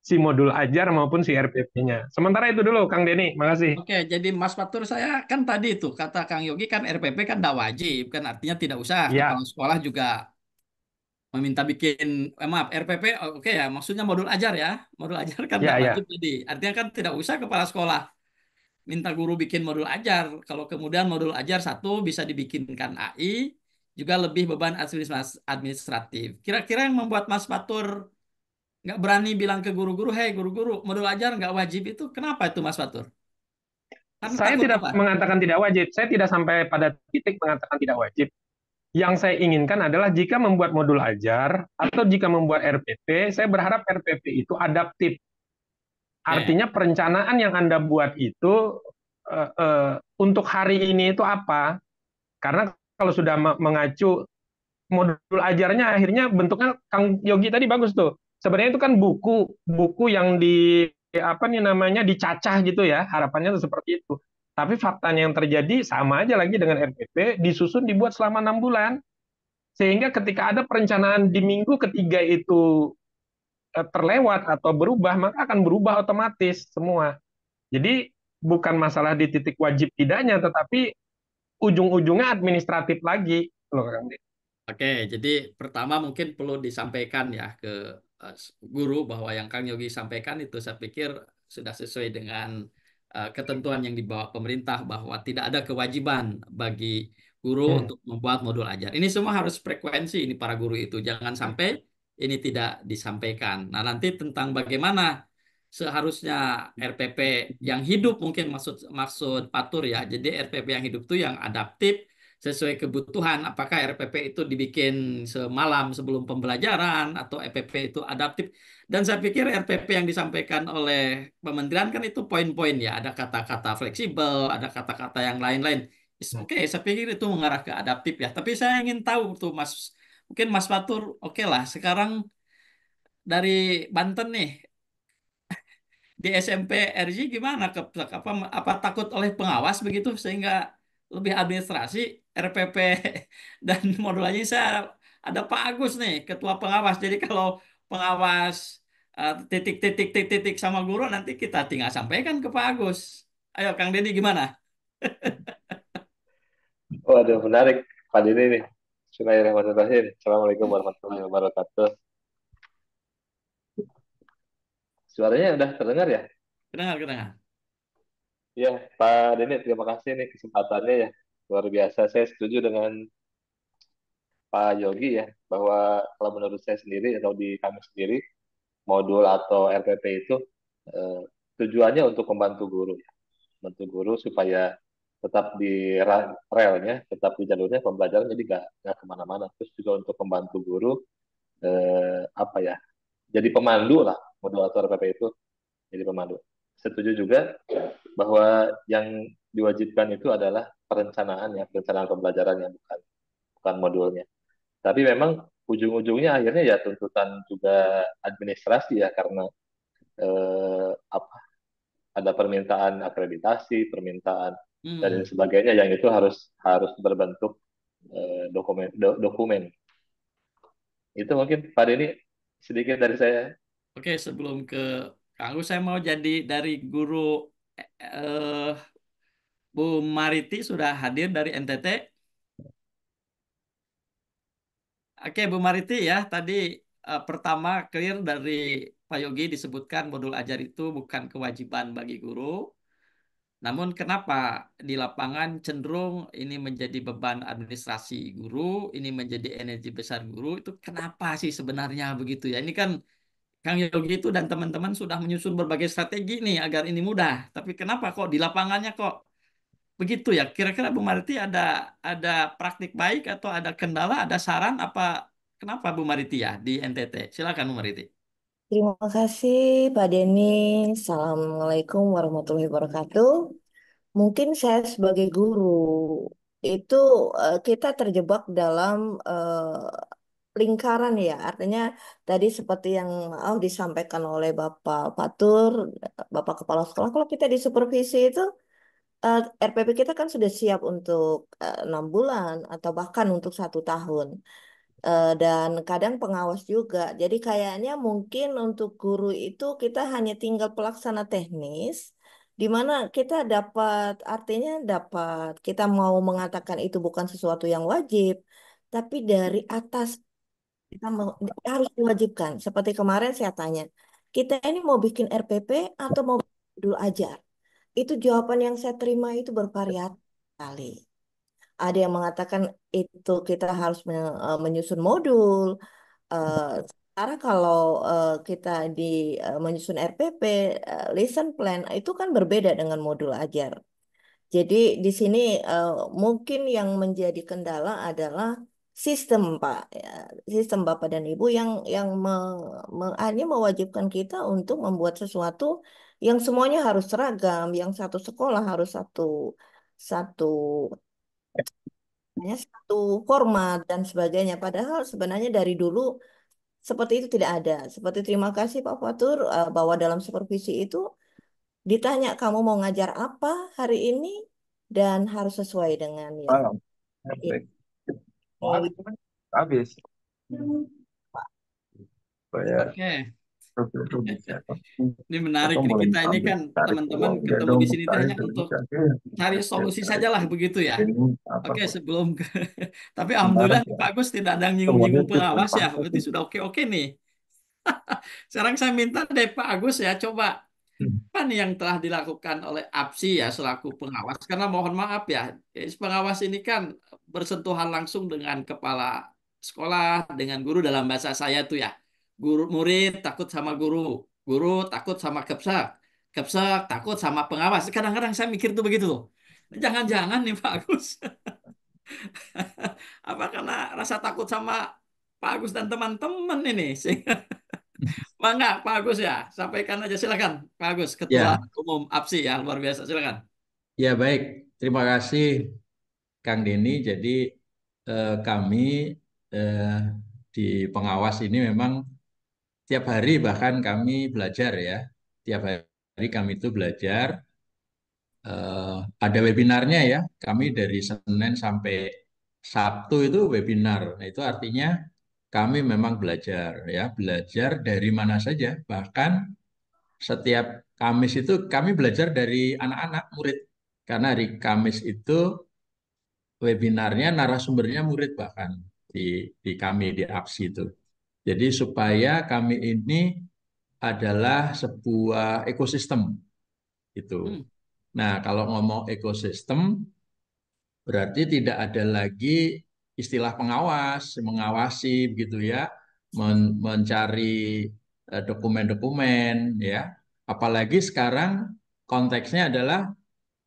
si modul ajar maupun si RPP-nya. Sementara itu dulu, Kang Denny. Makasih. Oke, jadi Mas Fatur saya kan tadi tuh kata Kang Yogi kan RPP kan tidak wajib kan artinya tidak usah kepala Ya, sekolah juga meminta bikin maaf RPP oke ya maksudnya modul ajar ya modul ajar kan tidak ya, wajib ya. jadi artinya kan tidak usah kepala sekolah minta guru bikin modul ajar kalau kemudian modul ajar satu bisa dibikinkan AI juga lebih beban administratif kira-kira yang membuat Mas Fatur nggak berani bilang ke guru-guru hei guru-guru modul ajar nggak wajib itu kenapa itu Mas Fatur karena Saya takut tidak apa. mengatakan tidak wajib. Saya tidak sampai pada titik mengatakan tidak wajib. Yang saya inginkan adalah jika membuat modul ajar atau jika membuat RPP, saya berharap RPP itu adaptif. Oke. Artinya perencanaan yang Anda buat itu untuk hari ini itu apa? Karena kalau sudah mengacu modul ajarnya akhirnya bentuknya Kang Yogi tadi bagus tuh. Sebenarnya itu kan buku yang di apa nih namanya dicacah gitu ya. Harapannya tuh seperti itu. Tapi faktanya yang terjadi sama aja lagi dengan RPP, disusun dibuat selama 6 bulan. Sehingga ketika ada perencanaan di minggu ketiga itu terlewat atau berubah, maka akan berubah otomatis semua. Jadi bukan masalah di titik wajib tidaknya, tetapi ujung-ujungnya administratif lagi, loh Kang. Oke, jadi pertama mungkin perlu disampaikan ya ke guru bahwa yang Kang Yogi sampaikan itu saya pikir sudah sesuai dengan ketentuan yang dibawa pemerintah bahwa tidak ada kewajiban bagi guru Hmm. untuk membuat modul ajar. Ini semua harus frekuensi ini para guru itu. Jangan sampai ini tidak disampaikan. Nah, nanti tentang bagaimana seharusnya RPP yang hidup mungkin maksud maksud Patur ya. Jadi RPP yang hidup itu yang adaptif sesuai kebutuhan. Apakah RPP itu dibikin semalam sebelum pembelajaran atau RPP itu adaptif? Dan saya pikir RPP yang disampaikan oleh Kementerian kan itu poin-poin ya. Ada kata-kata fleksibel, ada kata-kata yang lain-lain. Oke, saya pikir itu mengarah ke adaptif ya. Tapi saya ingin tahu tuh Mas, mungkin Mas Fatur, oke lah. Sekarang dari Banten nih, di SMP RJ gimana? Apa takut oleh pengawas begitu sehingga lebih administrasi RPP dan modulnya saya ada Pak Agus nih, ketua pengawas. Jadi kalau pengawas titik sama guru nanti kita tinggal sampaikan ke Pak Agus. Ayo Kang Deddy gimana? Waduh, menarik. Pak Dini nih. Bismillahirrahmanirrahim. Assalamualaikum warahmatullahi wabarakatuh. Suaranya udah terdengar ya? Kedengar, kedengar. Ya, Pak Dini, terima kasih nih kesempatannya ya. Luar biasa. Saya setuju dengan Pak Yogi ya, bahwa kalau menurut saya sendiri atau di kami sendiri, modul atau RPP itu eh, tujuannya untuk membantu guru ya. Membantu guru supaya tetap di relnya, tetap di jalurnya pembelajaran, jadi nggak kemana-mana. Terus juga untuk membantu guru, apa ya, jadi pemandu lah, modul atau RPP itu jadi pemandu. Setuju juga bahwa yang diwajibkan itu adalah perencanaan ya, perencanaan pembelajaran yang bukan modulnya. Tapi memang ujung-ujungnya akhirnya ya tuntutan juga administrasi ya, karena apa, ada permintaan akreditasi, permintaan dan lain Hmm. sebagainya yang itu harus harus berbentuk dokumen. Itu mungkin Pak Denny sedikit dari saya. Oke, sebelum ke Kang Agus, saya mau jadi dari guru eh, Bu Mariti sudah hadir dari NTT. Oke, Bu Mariti ya, tadi pertama clear dari Pak Yogi disebutkan modul ajar itu bukan kewajiban bagi guru. Namun kenapa di lapangan cenderung ini menjadi beban administrasi guru, ini menjadi energi besar guru, itu kenapa sih sebenarnya begitu ya? Ini kan Kang Yogi itu dan teman-teman sudah menyusun berbagai strategi nih agar ini mudah. Tapi kenapa kok di lapangannya kok begitu ya? Kira-kira Bu Mariti ada praktik baik atau ada kendala, ada saran apa kenapa Bu Mariti ya di NTT? Silakan Bu Mariti. Terima kasih Pak Denny. Assalamualaikum warahmatullahi wabarakatuh. Mungkin saya sebagai guru itu kita terjebak dalam lingkaran ya. Artinya tadi seperti yang disampaikan oleh Bapak Fatur, Bapak Kepala Sekolah, kalau kita di supervisi itu RPP kita kan sudah siap untuk 6 bulan atau bahkan untuk 1 tahun. Dan kadang pengawas juga. Jadi kayaknya mungkin untuk guru itu kita hanya tinggal pelaksana teknis, di mana kita dapat, artinya dapat, kita mau mengatakan itu bukan sesuatu yang wajib, tapi dari atas kita harus diwajibkan. Seperti kemarin saya tanya, kita ini mau bikin RPP atau mau dulu ajar? Itu jawaban yang saya terima itu bervariasi sekali. Ada yang mengatakan itu kita harus menyusun modul. Sementara kalau kita di menyusun RPP, lesson plan itu kan berbeda dengan modul ajar. Jadi di sini eh, mungkin yang menjadi kendala adalah sistem Pak, ya, sistem Bapak dan Ibu yang akhirnya mewajibkan kita untuk membuat sesuatu yang semuanya harus seragam, yang satu sekolah harus satu satu hanya satu format dan sebagainya. Padahal sebenarnya dari dulu seperti itu tidak ada. Seperti terima kasih Pak Fatur bahwa dalam supervisi itu ditanya kamu mau ngajar apa hari ini dan harus sesuai dengan yang Wow, perfect. Habis. Supaya Oke, itu bisa. ini menarik Atau nih boleh kita ini ambil kan tarik teman-teman uang, ketemu gendong, di sini itu tarik hanya untuk bisa. cari solusi sajalah begitu ya. Ini apa Oke, Pak? sebelum ke tapi Sementara alhamdulillah Pak Agus tidak ada semuanya nyinggung-nyinggung itu pengawas ya. terpaksa Berarti sih. sudah oke-oke nih. Sekarang saya minta deh Pak Agus ya coba apa nih yang telah dilakukan oleh APSI ya selaku pengawas? Karena mohon maaf ya, pengawas ini kan bersentuhan langsung dengan kepala sekolah, dengan guru dalam bahasa saya tuh ya. Guru murid takut sama guru, guru takut sama kepsak, kepsak takut sama pengawas. Kadang-kadang saya mikir tuh begitu tuh. Jangan-jangan nih Pak Agus. Apa karena rasa takut sama Pak Agus dan teman-teman ini? Enggak, Pak Agus ya. Sampaikan aja silakan. Pak Agus, Ketua Ya, Umum APSI ya, luar biasa. Silakan. ya baik. Terima kasih Kang Denny. Jadi kami eh, di pengawas ini memang tiap hari bahkan kami belajar ya. Tiap hari kami itu belajar. Ada webinarnya ya. Kami dari Senin sampai Sabtu itu webinar. Nah, itu artinya kami memang belajar ya, belajar dari mana saja. Bahkan setiap Kamis itu kami belajar dari anak-anak murid. Karena hari Kamis itu webinarnya narasumbernya murid bahkan di kami di APSI itu. Jadi supaya kami ini adalah sebuah ekosistem itu. Hmm. Nah, kalau ngomong ekosistem berarti tidak ada lagi istilah pengawas, mengawasi begitu ya, mencari dokumen-dokumen ya. Apalagi sekarang konteksnya adalah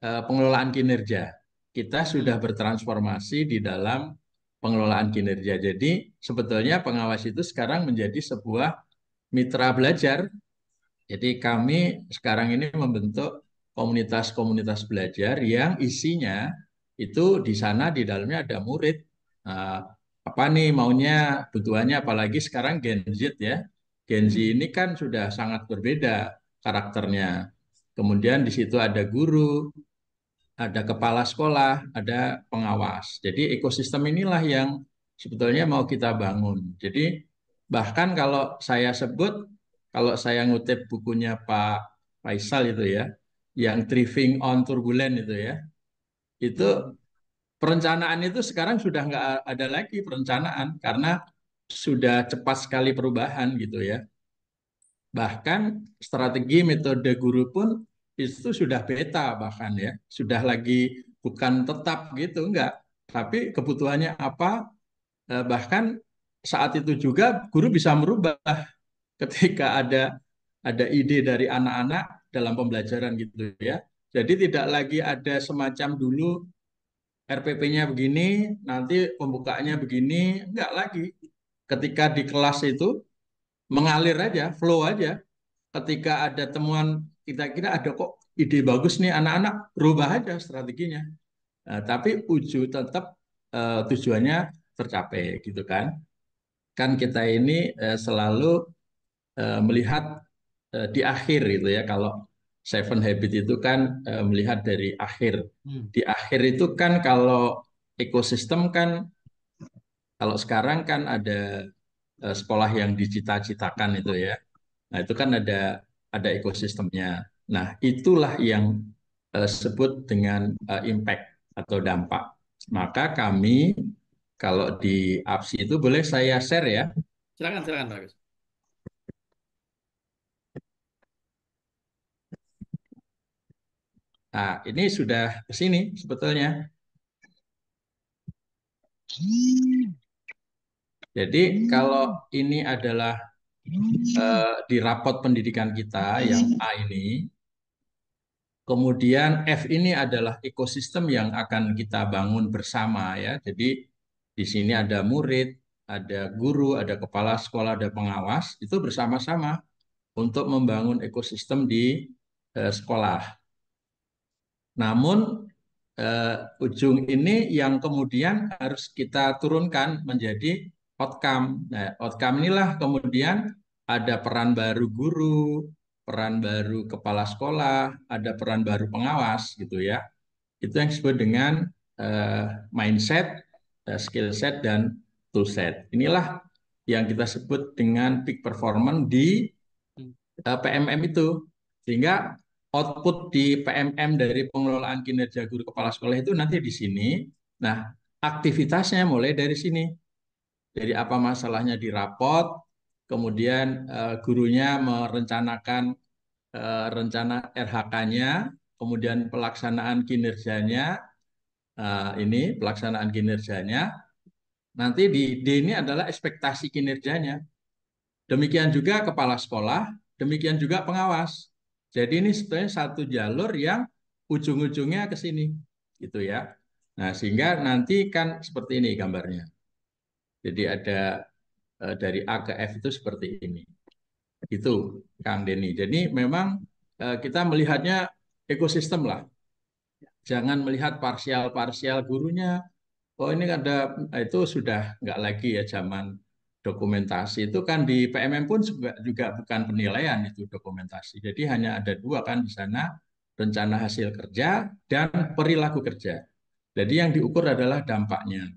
pengelolaan kinerja. Kita sudah Hmm. bertransformasi di dalam pengelolaan kinerja. Jadi sebetulnya pengawas itu sekarang menjadi sebuah mitra belajar. Jadi kami sekarang ini membentuk komunitas-komunitas belajar yang isinya itu di sana di dalamnya ada murid. Nah, apa nih maunya, butuhannya, apalagi sekarang Gen Z ya. Gen Z Hmm. ini kan sudah sangat berbeda karakternya. Kemudian di situ ada guru, ada kepala sekolah, ada pengawas. Jadi ekosistem inilah yang sebetulnya mau kita bangun. Jadi bahkan kalau saya sebut, kalau saya ngutip bukunya Pak Faisal itu ya, yang Thriving on Turbulence itu ya, itu Hmm. perencanaan itu sekarang sudah nggak ada lagi perencanaan karena sudah cepat sekali perubahan gitu ya. Bahkan strategi metode guru pun itu sudah beta bahkan ya, sudah lagi bukan tetap gitu, enggak. Tapi kebutuhannya apa, bahkan saat itu juga guru bisa merubah ketika ada ide dari anak-anak dalam pembelajaran gitu ya. Jadi tidak lagi ada semacam dulu RPP-nya begini, nanti pembukaannya begini, enggak lagi. Ketika di kelas itu mengalir aja, flow aja. Ketika ada temuan kita kira ada kok ide bagus nih anak-anak, rubah aja strateginya. Nah, tapi tetap tujuannya tercapai gitu kan. Kan kita ini selalu melihat di akhir gitu ya. Kalau Seven Habit itu kan melihat dari akhir. Hmm. Di akhir itu kan kalau ekosistem kan kalau sekarang kan ada sekolah yang dicita-citakan itu ya. Nah, itu kan ada ekosistemnya. Nah, itulah yang sebut dengan impact atau dampak. Maka kami kalau di APSI itu boleh saya share ya. Silakan, silakan Pak Agus. Nah, ini sudah ke sini sebetulnya. Jadi kalau ini adalah di rapot pendidikan kita yang A ini, kemudian F ini adalah ekosistem yang akan kita bangun bersama ya. Jadi di sini ada murid, ada guru, ada kepala sekolah, ada pengawas, itu bersama-sama untuk membangun ekosistem di sekolah. Namun ujung ini yang kemudian harus kita turunkan menjadi outcome. Nah, outcome inilah kemudian ada peran baru guru, peran baru kepala sekolah, ada peran baru pengawas gitu ya. Itu yang disebut dengan mindset, skill set, dan tool set. Inilah yang kita sebut dengan peak performance di Hmm. PMM itu. Sehingga output di PMM dari pengelolaan kinerja guru kepala sekolah itu nanti di sini. Nah, aktivitasnya mulai dari sini. Jadi apa masalahnya di rapot, kemudian gurunya merencanakan rencana RHK-nya, kemudian pelaksanaan kinerjanya, ini pelaksanaan kinerjanya. Nanti di D ini adalah ekspektasi kinerjanya. Demikian juga kepala sekolah, demikian juga pengawas. Jadi ini sebetulnya satu jalur yang ujung-ujungnya ke sini, gitu ya. Nah, sehingga nanti kan seperti ini gambarnya. Jadi ada dari A ke F itu seperti ini. Itu Kang Denny. Jadi memang kita melihatnya ekosistem lah. Jangan melihat parsial-parsial gurunya. Oh ini ada itu sudah nggak lagi ya zaman dokumentasi itu kan di PMM pun juga bukan penilaian itu dokumentasi. Jadi hanya ada dua kan di sana rencana hasil kerja dan perilaku kerja. Jadi yang diukur adalah dampaknya.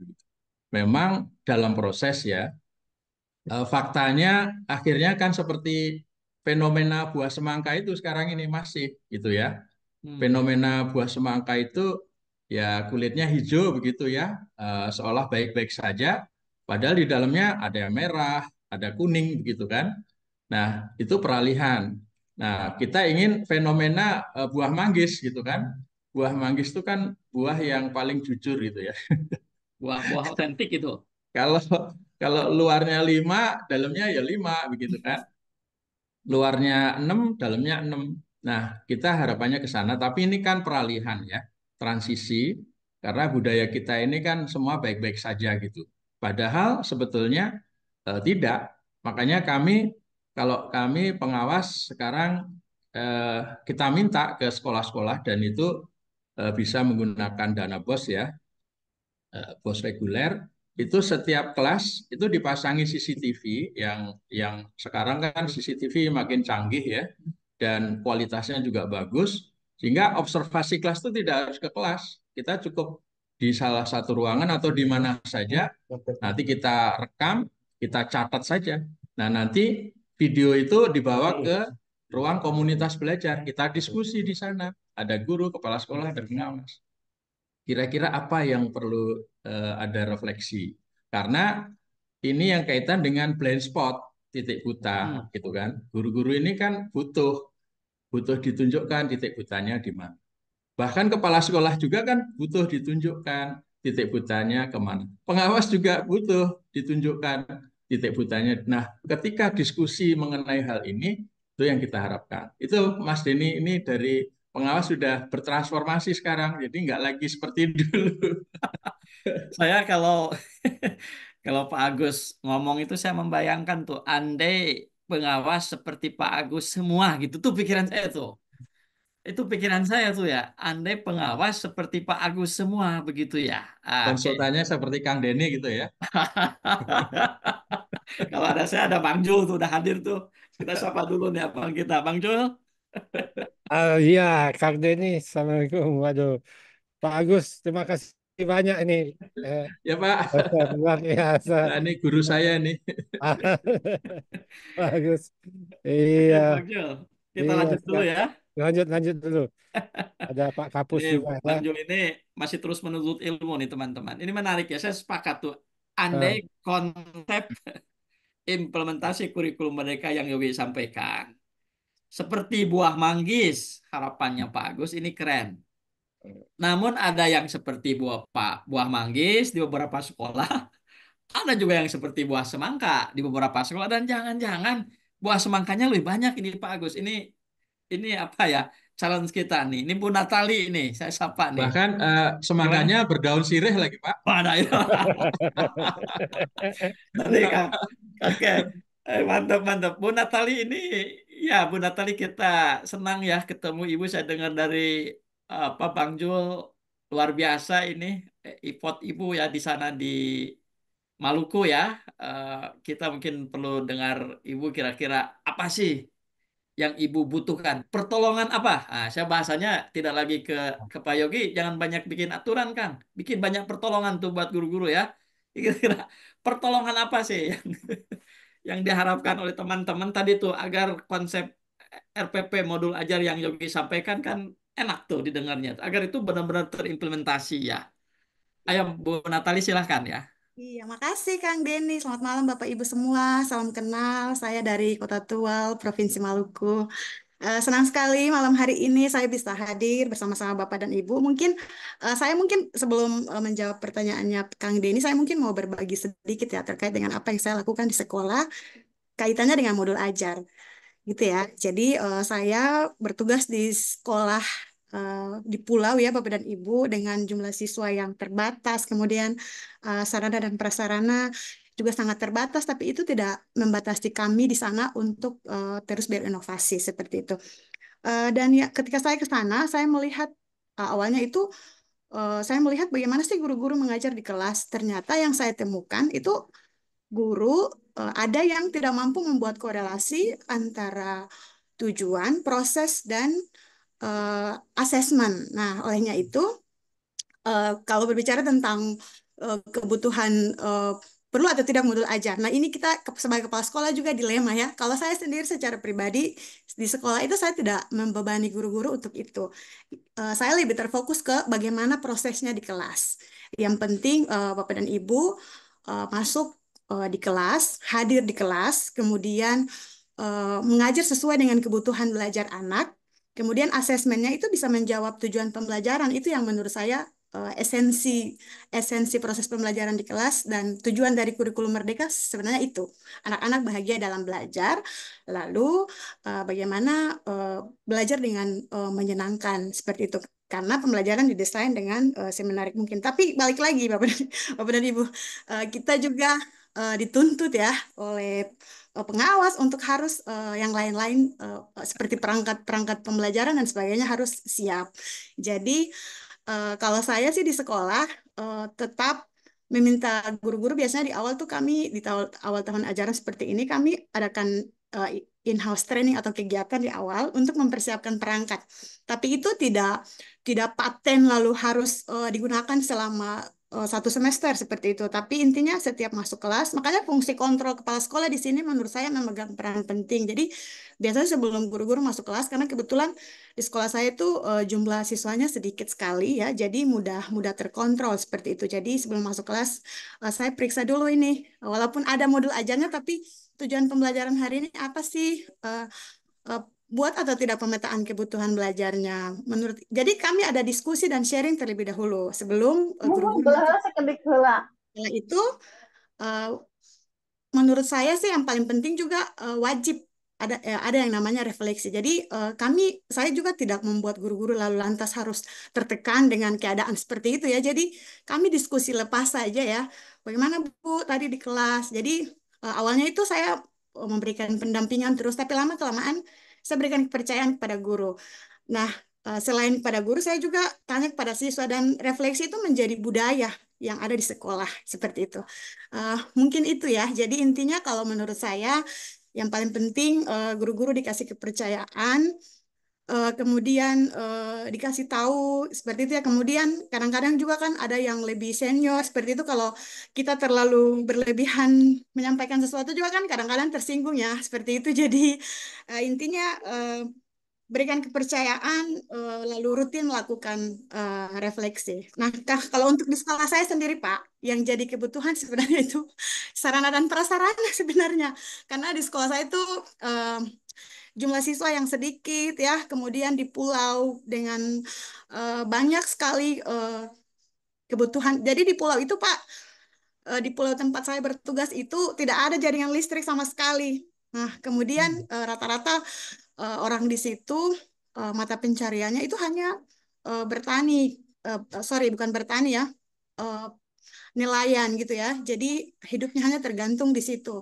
Memang dalam proses ya faktanya akhirnya kan seperti fenomena buah semangka itu sekarang ini masih gitu ya. Fenomena buah semangka itu ya kulitnya hijau begitu ya, seolah baik-baik saja, padahal di dalamnya ada yang merah, ada kuning begitu kan. Nah, itu peralihan. Nah, kita ingin fenomena buah manggis gitu kan. Buah manggis itu kan buah yang paling jujur gitu ya. Buah-buah otentik itu. Kalau kalau luarnya 5, dalamnya ya 5 begitu kan. Luarnya 6, dalamnya 6. Nah, kita harapannya ke sana, tapi ini kan peralihan ya, transisi, karena budaya kita ini kan semua baik-baik saja gitu. Padahal sebetulnya tidak. Makanya kalau kami pengawas sekarang eh, kita minta ke sekolah-sekolah dan itu bisa menggunakan dana BOS ya, BOS reguler, itu setiap kelas itu dipasangi CCTV yang sekarang kan CCTV makin canggih ya dan kualitasnya juga bagus sehingga observasi kelas itu tidak harus ke kelas, kita cukup di salah satu ruangan atau di mana saja nanti kita rekam, kita catat saja. Nah, nanti video itu dibawa ke ruang komunitas belajar, kita diskusi di sana, ada guru, kepala sekolah, dan pengawas. Kira-kira apa yang perlu ada refleksi? Karena ini yang kaitan dengan blind spot, titik buta, gitu kan. Guru-guru ini kan butuh ditunjukkan titik butanya di mana. Bahkan kepala sekolah juga kan butuh ditunjukkan titik butanya kemana. Pengawas juga butuh ditunjukkan titik butanya. Nah, ketika diskusi mengenai hal ini, itu yang kita harapkan. Itu Mas Denny ini dari pengawas sudah bertransformasi sekarang, jadi nggak lagi seperti dulu. Saya kalau kalau Pak Agus ngomong itu saya membayangkan tuh andai pengawas seperti Pak Agus semua gitu tuh pikiran saya tuh. Itu pikiran saya tuh ya. Andai pengawas seperti Pak Agus semua begitu ya. Konsultannya seperti Kang Denny gitu ya. Kalau ada saya ada Bang Jul tuh udah hadir tuh. Kita sapa dulu nih abang kita. Bang Jul. Iya, Kang Denny, Assalamualaikum. Waduh, Pak Agus, terima kasih banyak ini. Eh, Ya Pak, Luar biasa. nah, ini guru saya nih. Pak Agus. Oke, Iya, Bang Jul. Kita iya. lanjut dulu ya. Lanjut dulu. Ada Pak Kapus Ini juga ya. Bang Jul ini masih terus menuntut ilmu nih teman-teman. Ini menarik ya. Saya sepakat tuh. Andai Eh, konsep implementasi kurikulum mereka yang Yogi sampaikan. Seperti buah manggis, harapannya Pak Agus ini keren. Namun ada yang seperti buah manggis di beberapa sekolah, ada juga yang seperti buah semangka di beberapa sekolah dan jangan-jangan buah semangkanya lebih banyak ini Pak Agus. Ini apa ya? Challenge kita nih. Ini Bu Natali ini, saya sapa nih. Bahkan Gimana? semangkanya berdaun sirih lagi Pak. Pada itu. Nanti Kang. Oke. Mantap mantap. Bu Natali ini ya Bu Natali kita senang ya ketemu Ibu. Saya dengar dari apa Bang Jul luar biasa ini effort Ibu ya di sana di Maluku ya. Eh, kita mungkin perlu dengar Ibu kira-kira apa sih yang Ibu butuhkan? Pertolongan apa? Nah, saya bahasanya tidak lagi ke Pak Yogi, jangan banyak bikin aturan, Kang. Bikin banyak pertolongan tuh buat guru-guru ya. Kira-kira pertolongan apa sih yang diharapkan oleh teman-teman tadi tuh agar konsep RPP modul ajar yang Yogi sampaikan kan enak tuh didengarnya, agar itu benar-benar terimplementasi ya. Ayo Bu Natali silahkan ya. Iya, makasih Kang Denny. Selamat malam Bapak Ibu semua. Salam kenal. Saya dari Kota Tual, Provinsi Maluku. Senang sekali malam hari ini saya bisa hadir bersama-sama Bapak dan Ibu. Mungkin saya mungkin sebelum menjawab pertanyaannya Kang Denny, saya mungkin mau berbagi sedikit ya terkait dengan apa yang saya lakukan di sekolah kaitannya dengan modul ajar gitu ya. Jadi saya bertugas di sekolah di pulau ya Bapak dan Ibu dengan jumlah siswa yang terbatas, kemudian sarana dan prasarana juga sangat terbatas, tapi itu tidak membatasi kami di sana untuk terus berinovasi seperti itu. Dan ya ketika saya ke sana, saya melihat awalnya itu saya melihat bagaimana sih guru-guru mengajar di kelas. Ternyata yang saya temukan itu guru ada yang tidak mampu membuat korelasi antara tujuan, proses, dan asesmen. Nah, olehnya itu kalau berbicara tentang kebutuhan perlu atau tidak modul ajar. Nah, ini kita sebagai kepala sekolah juga dilema ya. Kalau saya sendiri secara pribadi di sekolah itu saya tidak membebani guru-guru untuk itu. Saya lebih terfokus ke bagaimana prosesnya di kelas. Yang penting Bapak dan Ibu masuk di kelas, hadir di kelas, kemudian mengajar sesuai dengan kebutuhan belajar anak. Kemudian asesmennya itu bisa menjawab tujuan pembelajaran. Itu yang menurut saya esensi proses pembelajaran di kelas dan tujuan dari kurikulum Merdeka sebenarnya itu. Anak-anak bahagia dalam belajar, lalu bagaimana belajar dengan menyenangkan seperti itu. Karena pembelajaran didesain dengan semenarik mungkin. Tapi balik lagi Bapak dan Ibu, kita juga dituntut ya oleh pengawas untuk harus yang lain-lain seperti perangkat-perangkat pembelajaran dan sebagainya harus siap. Jadi kalau saya sih di sekolah tetap meminta guru-guru biasanya di awal tuh kami di awal tahun ajaran seperti ini kami adakan eh, in-house training atau kegiatan di awal untuk mempersiapkan perangkat. Tapi itu tidak paten lalu harus digunakan selama satu semester seperti itu. Tapi intinya setiap masuk kelas, makanya fungsi kontrol kepala sekolah di sini menurut saya memegang peran penting. Jadi biasanya sebelum guru-guru masuk kelas, karena kebetulan di sekolah saya itu jumlah siswanya sedikit sekali ya, jadi mudah mudah terkontrol seperti itu. Jadi sebelum masuk kelas saya periksa dulu ini, walaupun ada modul ajarnya, tapi tujuan pembelajaran hari ini apa sih? Eh, buat atau tidak pemetaan kebutuhan belajarnya. Jadi kami ada diskusi dan sharing terlebih dahulu sebelum Mohon guru-guru masuk. belah sekedik heula. Setelah itu eh, menurut saya sih yang paling penting juga wajib ada yang namanya refleksi. Jadi saya juga tidak membuat guru-guru lalu lantas harus tertekan dengan keadaan seperti itu ya. Jadi kami diskusi lepas saja ya. Bagaimana Bu tadi di kelas. Jadi awalnya itu saya memberikan pendampingan terus, tapi lama kelamaan saya berikan kepercayaan kepada guru. Nah, selain pada guru, saya juga tanya kepada siswa dan refleksi itu menjadi budaya yang ada di sekolah seperti itu. Mungkin itu ya. Jadi intinya kalau menurut saya yang paling penting guru-guru dikasih kepercayaan, kemudian dikasih tahu seperti itu ya. Kemudian kadang-kadang juga kan ada yang lebih senior seperti itu. Kalau kita terlalu berlebihan menyampaikan sesuatu juga kan kadang-kadang tersinggung ya seperti itu. Jadi intinya berikan kepercayaan, lalu rutin melakukan refleksi. Nah, kalau untuk di sekolah saya sendiri, Pak, yang jadi kebutuhan sebenarnya itu sarana dan prasarana sebenarnya. Karena di sekolah saya itu jumlah siswa yang sedikit ya, kemudian di pulau dengan banyak sekali kebutuhan. Jadi di pulau itu, Pak, di pulau tempat saya bertugas itu tidak ada jaringan listrik sama sekali. Nah, kemudian rata-rata orang di situ mata pencariannya itu hanya bertani, sorry bukan bertani ya, eh, nelayan gitu ya. Jadi hidupnya hanya tergantung di situ.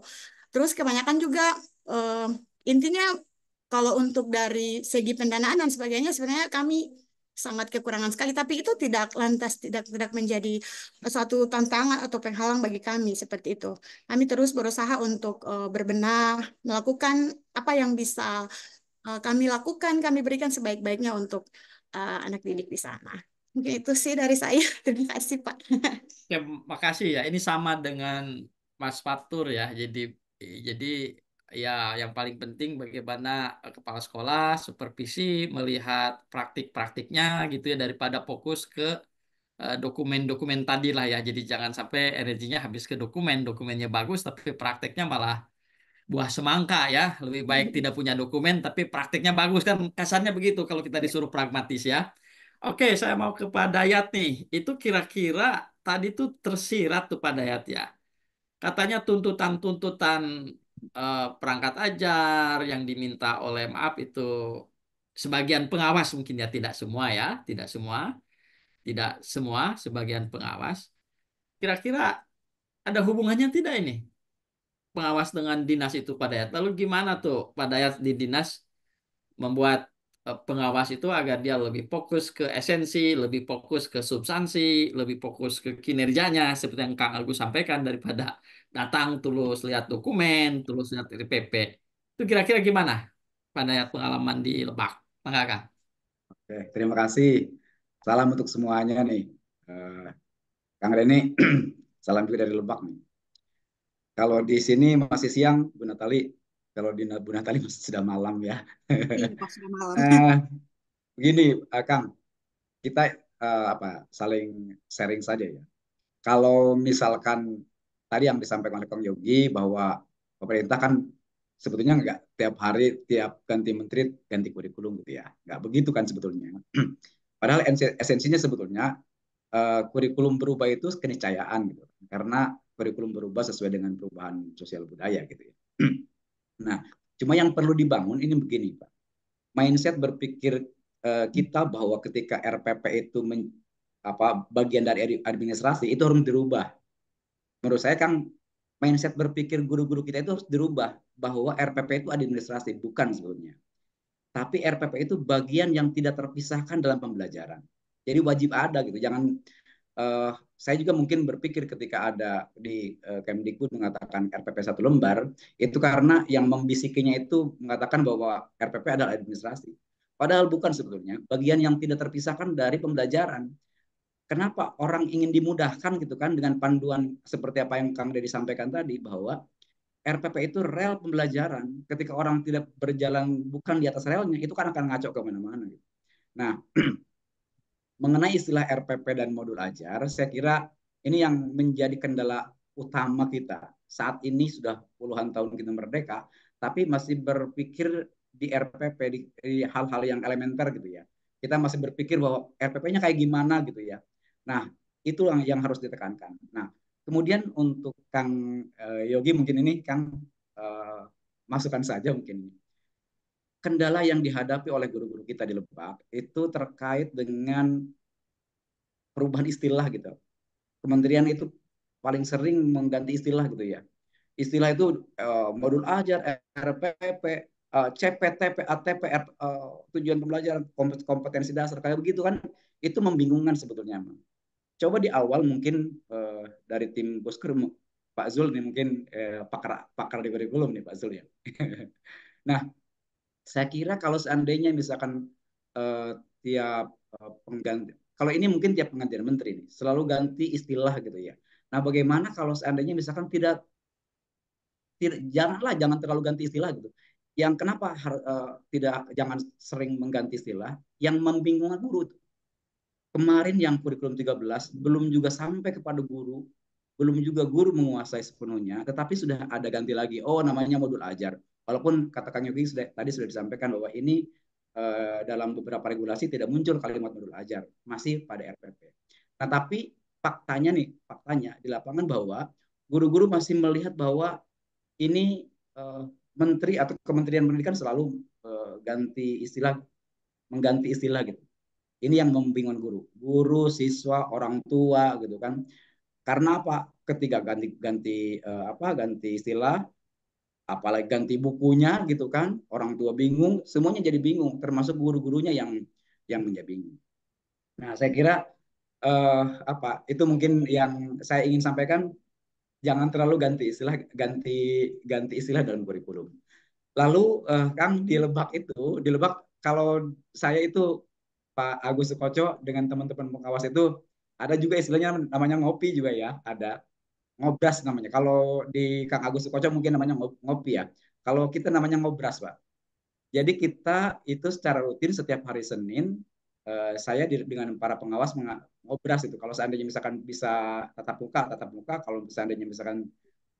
Terus kebanyakan juga eh, intinya kalau untuk dari segi pendanaan dan sebagainya sebenarnya kami sangat kekurangan sekali. Tapi itu tidak lantas tidak menjadi suatu tantangan atau penghalang bagi kami seperti itu. Kami terus berusaha untuk berbenah, melakukan apa yang bisa kami lakukan, kami berikan sebaik-baiknya untuk anak didik di sana. Mungkin itu sih dari saya. Terima kasih, Pak. Ya, makasih ya. Ini sama dengan Mas Fatur ya. Jadi ya yang paling penting bagaimana kepala sekolah supervisi melihat praktik-praktiknya gitu ya daripada fokus ke dokumen-dokumen tadi lah ya. Jadi jangan sampai energinya habis ke dokumen, dokumennya bagus tapi prakteknya malah buah semangka ya. Lebih baik tidak punya dokumen tapi praktiknya bagus kan, kasarnya begitu kalau kita disuruh pragmatis ya. Oke, saya mau ke Pak Dayat nih. Itu kira-kira tadi tuh tersirat tuh Pak Dayat ya. Katanya tuntutan-tuntutan perangkat ajar yang diminta oleh maaf itu sebagian pengawas mungkin ya, tidak semua ya, tidak semua, sebagian pengawas. Kira-kira ada hubungannya tidak ini pengawas dengan dinas itu Pak Dayat? Lalu gimana tuh Pak Dayat di dinas membuat pengawas itu agar dia lebih fokus ke esensi, lebih fokus ke substansi, lebih fokus ke kinerjanya seperti yang Kang Agus sampaikan daripada datang tulus lihat dokumen, tulus lihat RPP. Itu kira-kira gimana Pak Dayat pengalaman di Lebak? Mangga Kang. Oke, terima kasih. Salam untuk semuanya nih. Eh, Kang Reni, salam juga dari Lebak nih. Kalau di sini masih siang, Bu Natali. Kalau di Bu Natali masih sudah malam ya. Iya, pas sudah malam. Eh, Begini, Kang, kita saling sharing saja ya. Kalau misalkan tadi yang disampaikan oleh Kang Yogi bahwa pemerintah kan sebetulnya nggak tiap hari tiap ganti menteri ganti kurikulum gitu ya, nggak begitu kan sebetulnya. Padahal esensinya sebetulnya kurikulum berubah itu keniscayaan gitu, karena kurikulum berubah sesuai dengan perubahan sosial budaya gitu ya. Nah, cuma yang perlu dibangun ini begini Pak, mindset berpikir kita bahwa ketika RPP itu bagian dari administrasi itu harus dirubah. Menurut saya kan mindset berpikir guru-guru kita itu harus dirubah bahwa RPP itu administrasi, bukan sebetulnya. Tapi RPP itu bagian yang tidak terpisahkan dalam pembelajaran. Jadi wajib ada gitu. Jangan saya juga mungkin berpikir ketika ada di Kemdikbud mengatakan RPP 1 lembar, itu karena yang membisikinya itu mengatakan bahwa RPP adalah administrasi. Padahal bukan sebetulnya, bagian yang tidak terpisahkan dari pembelajaran. Kenapa orang ingin dimudahkan gitu kan dengan panduan seperti apa yang Kang Deddy sampaikan tadi bahwa RPP itu rel pembelajaran. Ketika orang tidak berjalan bukan di atas relnya, itu kan akan ngaco kemana-mana. Gitu. Nah, mengenai istilah RPP dan modul ajar, saya kira ini yang menjadi kendala utama kita. Saat ini sudah puluhan tahun kita merdeka, tapi masih berpikir di RPP, di hal-hal yang elementer gitu ya. Kita masih berpikir bahwa RPP-nya kayak gimana gitu ya. Nah, itu yang harus ditekankan. Nah, kemudian untuk Kang Yogi mungkin ini Kang masukkan saja mungkin. Kendala yang dihadapi oleh guru-guru kita di Lebak itu terkait dengan perubahan istilah gitu. Kementerian itu paling sering mengganti istilah gitu ya. Istilah itu modul ajar, RPP, CPTP, ATP, tujuan pembelajaran, kompetensi dasar kayak begitu kan, itu membingungkan sebetulnya. Coba di awal mungkin dari tim Boskur Pak Zul nih mungkin pakar di kurikulum nih Pak Zul ya. Nah, saya kira kalau seandainya misalkan tiap pengganti, kalau ini mungkin tiap penggantian menteri nih, selalu ganti istilah gitu ya. Nah, bagaimana kalau seandainya misalkan jangan terlalu ganti istilah gitu. Yang kenapa jangan sering mengganti istilah yang membingungkan guru. Kemarin yang kurikulum 13 belum juga sampai kepada guru, belum juga guru menguasai sepenuhnya, tetapi sudah ada ganti lagi. Oh, namanya modul ajar. Walaupun kata Kang Yogi tadi sudah disampaikan bahwa ini dalam beberapa regulasi tidak muncul kalimat modul ajar, masih pada RPP. Nah, tapi faktanya di lapangan bahwa guru-guru masih melihat bahwa ini menteri atau Kementerian Pendidikan selalu mengganti istilah gitu. Ini yang membingungkan guru, siswa, orang tua gitu kan. Karena apa? Ketika ganti istilah, apalagi ganti bukunya gitu kan, orang tua bingung, semuanya jadi bingung, termasuk guru-gurunya yang menjadi bingung. Nah, saya kira itu mungkin yang saya ingin sampaikan, jangan terlalu ganti istilah dalam kurikulum. Lalu Kang di Lebak kalau saya itu Pak Agus Sukoco dengan teman-teman pengawas itu ada juga istilahnya namanya ngopi juga ya, ada ngobras namanya. Kalau di Kang Agus Sukoco mungkin namanya ngopi ya. Kalau kita namanya ngobras, Pak. Jadi kita itu secara rutin setiap hari Senin saya dengan para pengawas ngobras itu. Kalau seandainya misalkan bisa tatap muka, kalau seandainya misalkan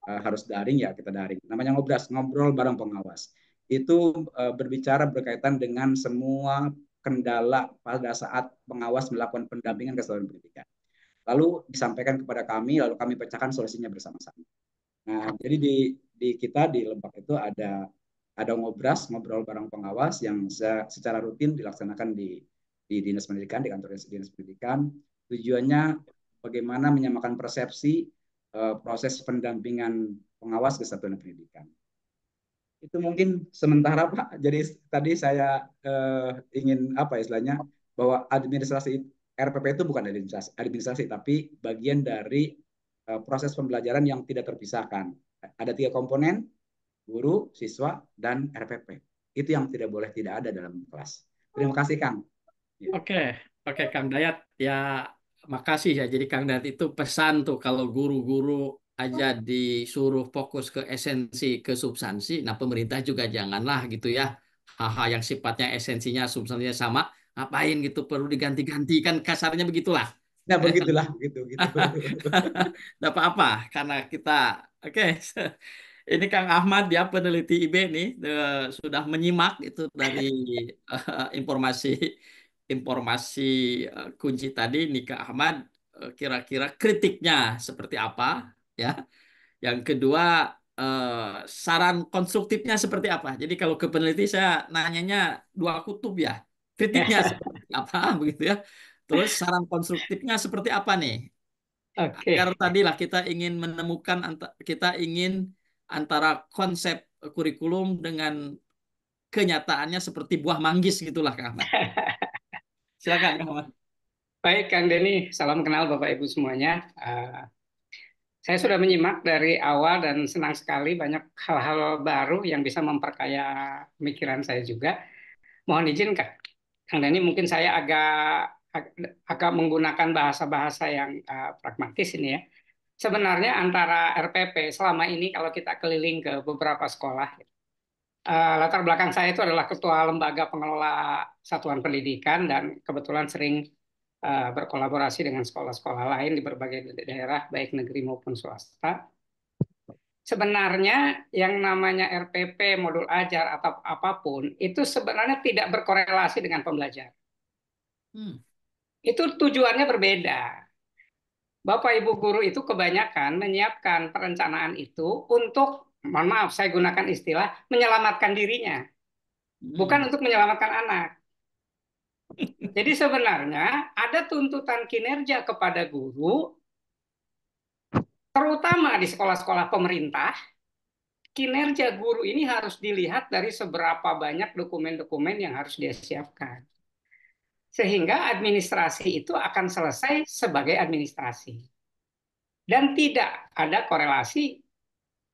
harus daring ya kita daring. Namanya ngobras, ngobrol bareng pengawas. Itu berbicara berkaitan dengan semua kendala pada saat pengawas melakukan pendampingan keseluruhan pendidikan. Lalu disampaikan kepada kami, lalu kami pecahkan solusinya bersama-sama. Nah, jadi di kita di Lebak itu ada ngobras, ngobrol bareng pengawas yang secara rutin dilaksanakan di Dinas Pendidikan, di kantor Dinas Pendidikan. Tujuannya bagaimana menyamakan persepsi proses pendampingan pengawas kesatuan pendidikan. Itu mungkin sementara Pak. Jadi tadi saya ingin apa istilahnya bahwa administrasi RPP itu bukan administrasi tapi bagian dari proses pembelajaran yang tidak terpisahkan. Ada 3 komponen, guru, siswa, dan RPP. Itu yang tidak boleh tidak ada dalam kelas. Terima kasih Kang. Ya. Oke, Kang Dayat. Ya, makasih ya. Jadi Kang Dayat itu pesan tuh kalau guru-guru aja disuruh fokus ke esensi, ke substansi. Nah, pemerintah juga janganlah gitu ya. Hal-hal yang sifatnya esensinya, substansinya sama. Ngapain gitu, perlu diganti-ganti. Kan kasarnya begitulah. Nah, begitulah, gitu. Tidak apa-apa, karena kita, oke. Ini Kang Ahmad, dia peneliti IB nih, sudah menyimak itu dari informasi kunci tadi. Nih Kang Ahmad, kira-kira kritiknya seperti apa, ya? Yang kedua, saran konstruktifnya seperti apa? Jadi kalau ke peneliti saya nanyanya 2 kutub ya, kritiknya seperti apa, begitu ya? Terus saran konstruktifnya seperti apa nih? Oke. Agar tadilah kita ingin menemukan, kita ingin antara konsep kurikulum dengan kenyataannya seperti buah manggis gitulah Kang Ahmad. Silakan Kang Ahmad. Baik, Kang Denny, salam kenal Bapak Ibu semuanya. Saya sudah menyimak dari awal dan senang sekali banyak hal-hal baru yang bisa memperkaya pemikiran saya juga. Mohon izin Kang Denny, mungkin saya agak menggunakan bahasa-bahasa yang pragmatis ini ya. Sebenarnya antara RPP selama ini kalau kita keliling ke beberapa sekolah, latar belakang saya itu adalah ketua lembaga pengelola satuan pendidikan dan kebetulan sering berkolaborasi dengan sekolah-sekolah lain di berbagai daerah, baik negeri maupun swasta. Sebenarnya yang namanya RPP, modul ajar, atau apapun, itu sebenarnya tidak berkorelasi dengan pembelajaran. Itu tujuannya berbeda. Bapak Ibu guru itu kebanyakan menyiapkan perencanaan itu untuk, mohon maaf, saya gunakan istilah, menyelamatkan dirinya. Bukan untuk menyelamatkan anak. Jadi sebenarnya ada tuntutan kinerja kepada guru, terutama di sekolah-sekolah pemerintah. Kinerja guru ini harus dilihat dari seberapa banyak dokumen-dokumen yang harus dia siapkan. Sehingga administrasi itu akan selesai sebagai administrasi. Dan tidak ada korelasi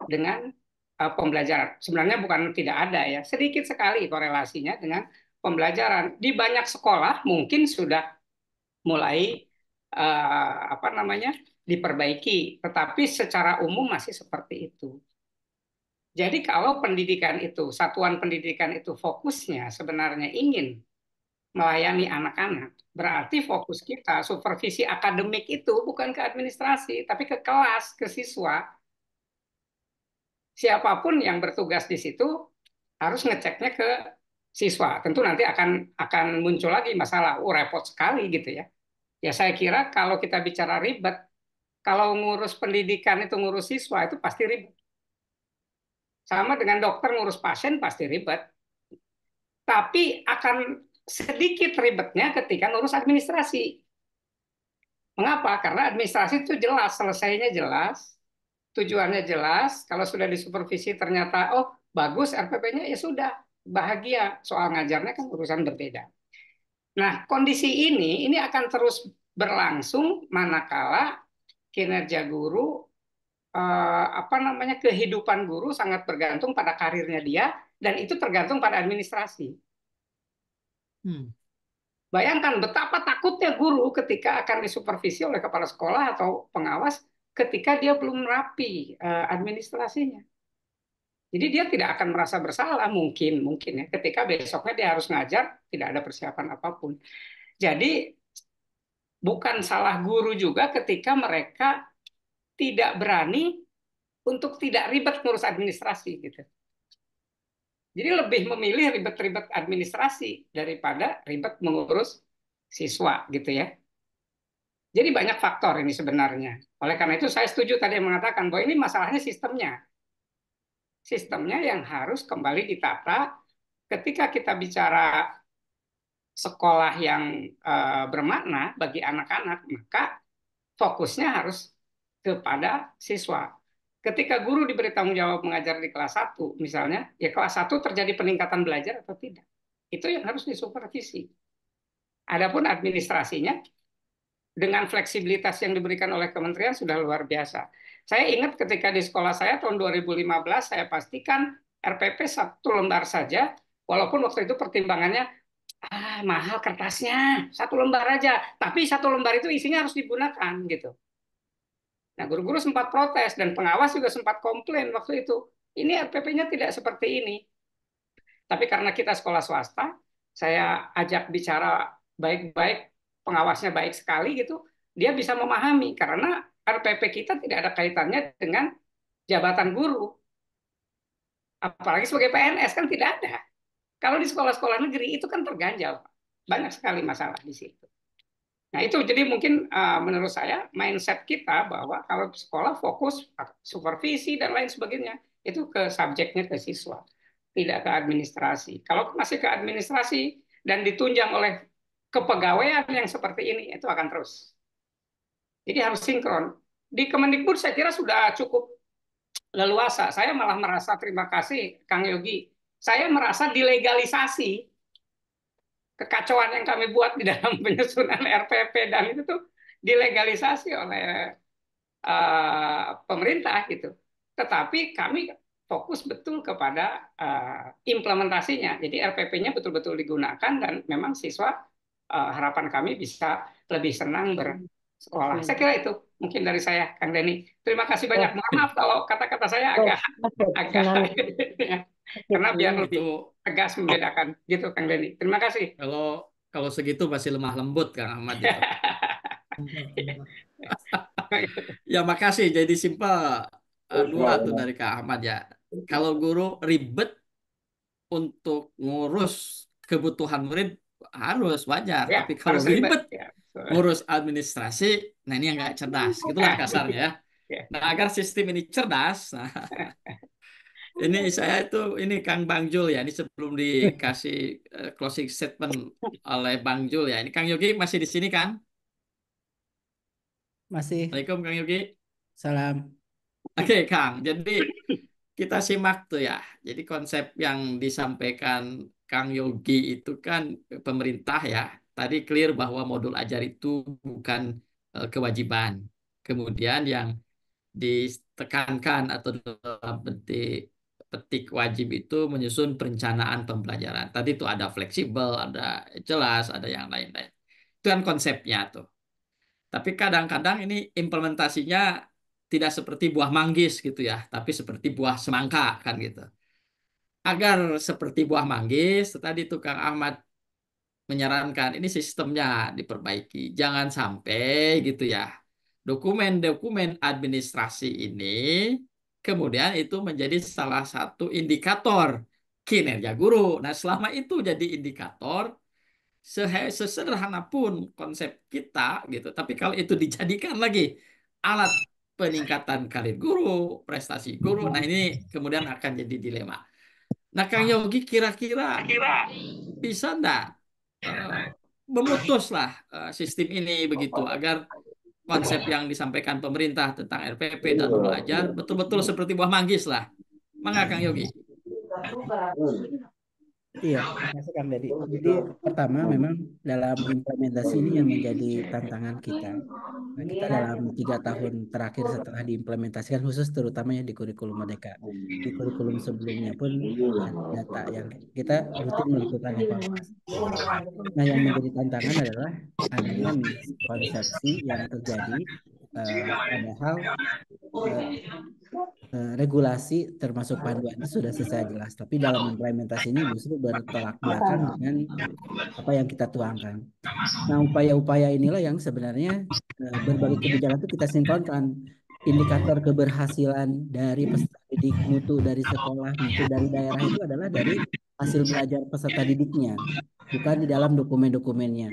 dengan pembelajaran. Sebenarnya bukan tidak ada ya, sedikit sekali korelasinya dengan pembelajaran. Di banyak sekolah mungkin sudah mulai diperbaiki, tetapi secara umum masih seperti itu. Jadi kalau pendidikan itu, satuan pendidikan itu fokusnya sebenarnya ingin melayani anak-anak, berarti fokus kita, supervisi akademik itu bukan ke administrasi, tapi ke kelas, ke siswa. Siapapun yang bertugas di situ harus ngeceknya ke siswa. Tentu nanti akan muncul lagi masalah, repot sekali gitu ya. Ya saya kira kalau kita bicara ribet, kalau ngurus pendidikan itu ngurus siswa itu pasti ribet. Sama dengan dokter ngurus pasien pasti ribet. Tapi akan sedikit ribetnya ketika ngurus administrasi. Mengapa? Karena administrasi itu jelas, selesainya jelas, tujuannya jelas. Kalau sudah disupervisi ternyata, oh bagus RPP-nya, ya sudah, bahagia. Soal ngajarnya kan urusan berbeda. Nah, kondisi ini akan terus berlangsung manakala kinerja guru, kehidupan guru sangat bergantung pada karirnya dia, dan itu tergantung pada administrasi. Bayangkan betapa takutnya guru ketika akan disupervisi oleh kepala sekolah atau pengawas ketika dia belum rapi administrasinya. Jadi dia tidak akan merasa bersalah mungkin ya ketika besoknya dia harus ngajar tidak ada persiapan apapun. Jadi bukan salah guru juga ketika mereka tidak berani untuk tidak ribet ngurus administrasi gitu. Jadi lebih memilih ribet-ribet administrasi daripada ribet mengurus siswa gitu ya. Jadi banyak faktor ini sebenarnya. Oleh karena itu saya setuju tadi yang mengatakan bahwa ini masalahnya sistemnya. Sistemnya yang harus kembali ditata ketika kita bicara sekolah yang bermakna bagi anak-anak, maka fokusnya harus kepada siswa. Ketika guru diberi tanggung jawab mengajar di kelas 1, misalnya, ya kelas 1 terjadi peningkatan belajar atau tidak. Itu yang harus disupervisi. Adapun administrasinya, dengan fleksibilitas yang diberikan oleh kementerian sudah luar biasa. Saya ingat ketika di sekolah saya tahun 2015, saya pastikan RPP 1 lembar saja, walaupun waktu itu pertimbangannya, mahal kertasnya, 1 lembar aja. Tapi 1 lembar itu isinya harus digunakan gitu. Nah, guru-guru sempat protes dan pengawas juga sempat komplain waktu itu. Ini RPP-nya tidak seperti ini. Tapi karena kita sekolah swasta, saya ajak bicara baik-baik, pengawasnya baik sekali gitu, dia bisa memahami karena RPP kita tidak ada kaitannya dengan jabatan guru. Apalagi sebagai PNS kan tidak ada. Kalau di sekolah-sekolah negeri itu kan terganjal. Banyak sekali masalah di situ. Nah itu jadi mungkin menurut saya mindset kita bahwa kalau sekolah fokus supervisi dan lain sebagainya itu ke subjeknya ke siswa, tidak ke administrasi. Kalau masih ke administrasi dan ditunjang oleh kepegawaian yang seperti ini itu akan terus. Jadi harus sinkron. Di Kemendikbud saya kira sudah cukup leluasa. Saya malah merasa terima kasih Kang Yogi. Saya merasa dilegalisasi kekacauan yang kami buat di dalam penyusunan RPP dan itu tuh dilegalisasi oleh pemerintah gitu. Tetapi kami fokus betul kepada implementasinya. Jadi RPP-nya betul-betul digunakan dan memang siswa harapan kami bisa lebih senang bersekolah. Saya kira itu mungkin dari saya, Kang Denny. Terima kasih banyak. Mohon maaf kalau kata-kata saya agak karena biar lebih tegas membedakan gitu, Kang Denny. Terima kasih. Kalau segitu masih lemah lembut, Kang Ahmad itu. Ya makasih. Jadi simpel dua tuh dari Kak Ahmad ya. Kalau guru ribet untuk ngurus kebutuhan murid harus wajar. Ya, tapi kalau harus ribet. ribet Ya, ngurus administrasi, nah ini yang nggak cerdas. Gitulah kasarnya ya. Nah agar sistem ini cerdas, nah, ini saya ini Kang Bang Jul ya. Ini sebelum dikasih closing statement oleh Bang Jul ya. Ini Kang Yogi masih di sini kan? Masih. Assalamualaikum Kang Yogi. Salam. Oke Kang, jadi kita simak tuh ya. Jadi konsep yang disampaikan Kang Yogi itu kan pemerintah ya. Tadi clear bahwa modul ajar itu bukan kewajiban. Kemudian yang ditekankan atau dalam petik wajib itu menyusun perencanaan pembelajaran. Tadi itu ada fleksibel, ada jelas, ada yang lain-lain. Itu kan konsepnya tuh. Tapi kadang-kadang ini implementasinya tidak seperti buah manggis gitu ya, tapi seperti buah semangka kan gitu. Agar seperti buah manggis, tadi tuh Kang Ahmad menyarankan ini sistemnya diperbaiki. Jangan sampai gitu ya. Dokumen-dokumen administrasi ini kemudian itu menjadi salah satu indikator kinerja guru. Nah, selama itu jadi indikator, sesederhana pun konsep kita gitu, tapi kalau itu dijadikan lagi alat peningkatan karir guru, prestasi guru, nah ini kemudian akan jadi dilema. Nah, Kang Yogi kira-kira bisa enggak memutuslah sistem ini begitu agar konsep yang disampaikan pemerintah tentang RPP dan modul ajar betul-betul seperti buah manggis lah. Mangga Kang Yogi. Iya, terima kasih Kang Dedi. Jadi pertama memang dalam implementasi ini yang menjadi tantangan kita. Nah, kita dalam 3 tahun terakhir setelah diimplementasikan khusus terutamanya di kurikulum Merdeka. Di kurikulum sebelumnya pun data yang kita rutin melakukan evaluasi. Nah, yang menjadi tantangan adalah adanya miskonsepsi yang terjadi padahal regulasi termasuk panduan itu sudah selesai jelas, tapi dalam implementasinya justru bertolak belakang dengan apa yang kita tuangkan. Nah, upaya-upaya inilah yang sebenarnya berbagai kebijakan itu kita sinkronkan. indikator keberhasilan dari peserta didik, mutu dari sekolah, mutu dari daerah itu adalah dari hasil belajar peserta didiknya, bukan di dalam dokumen-dokumennya.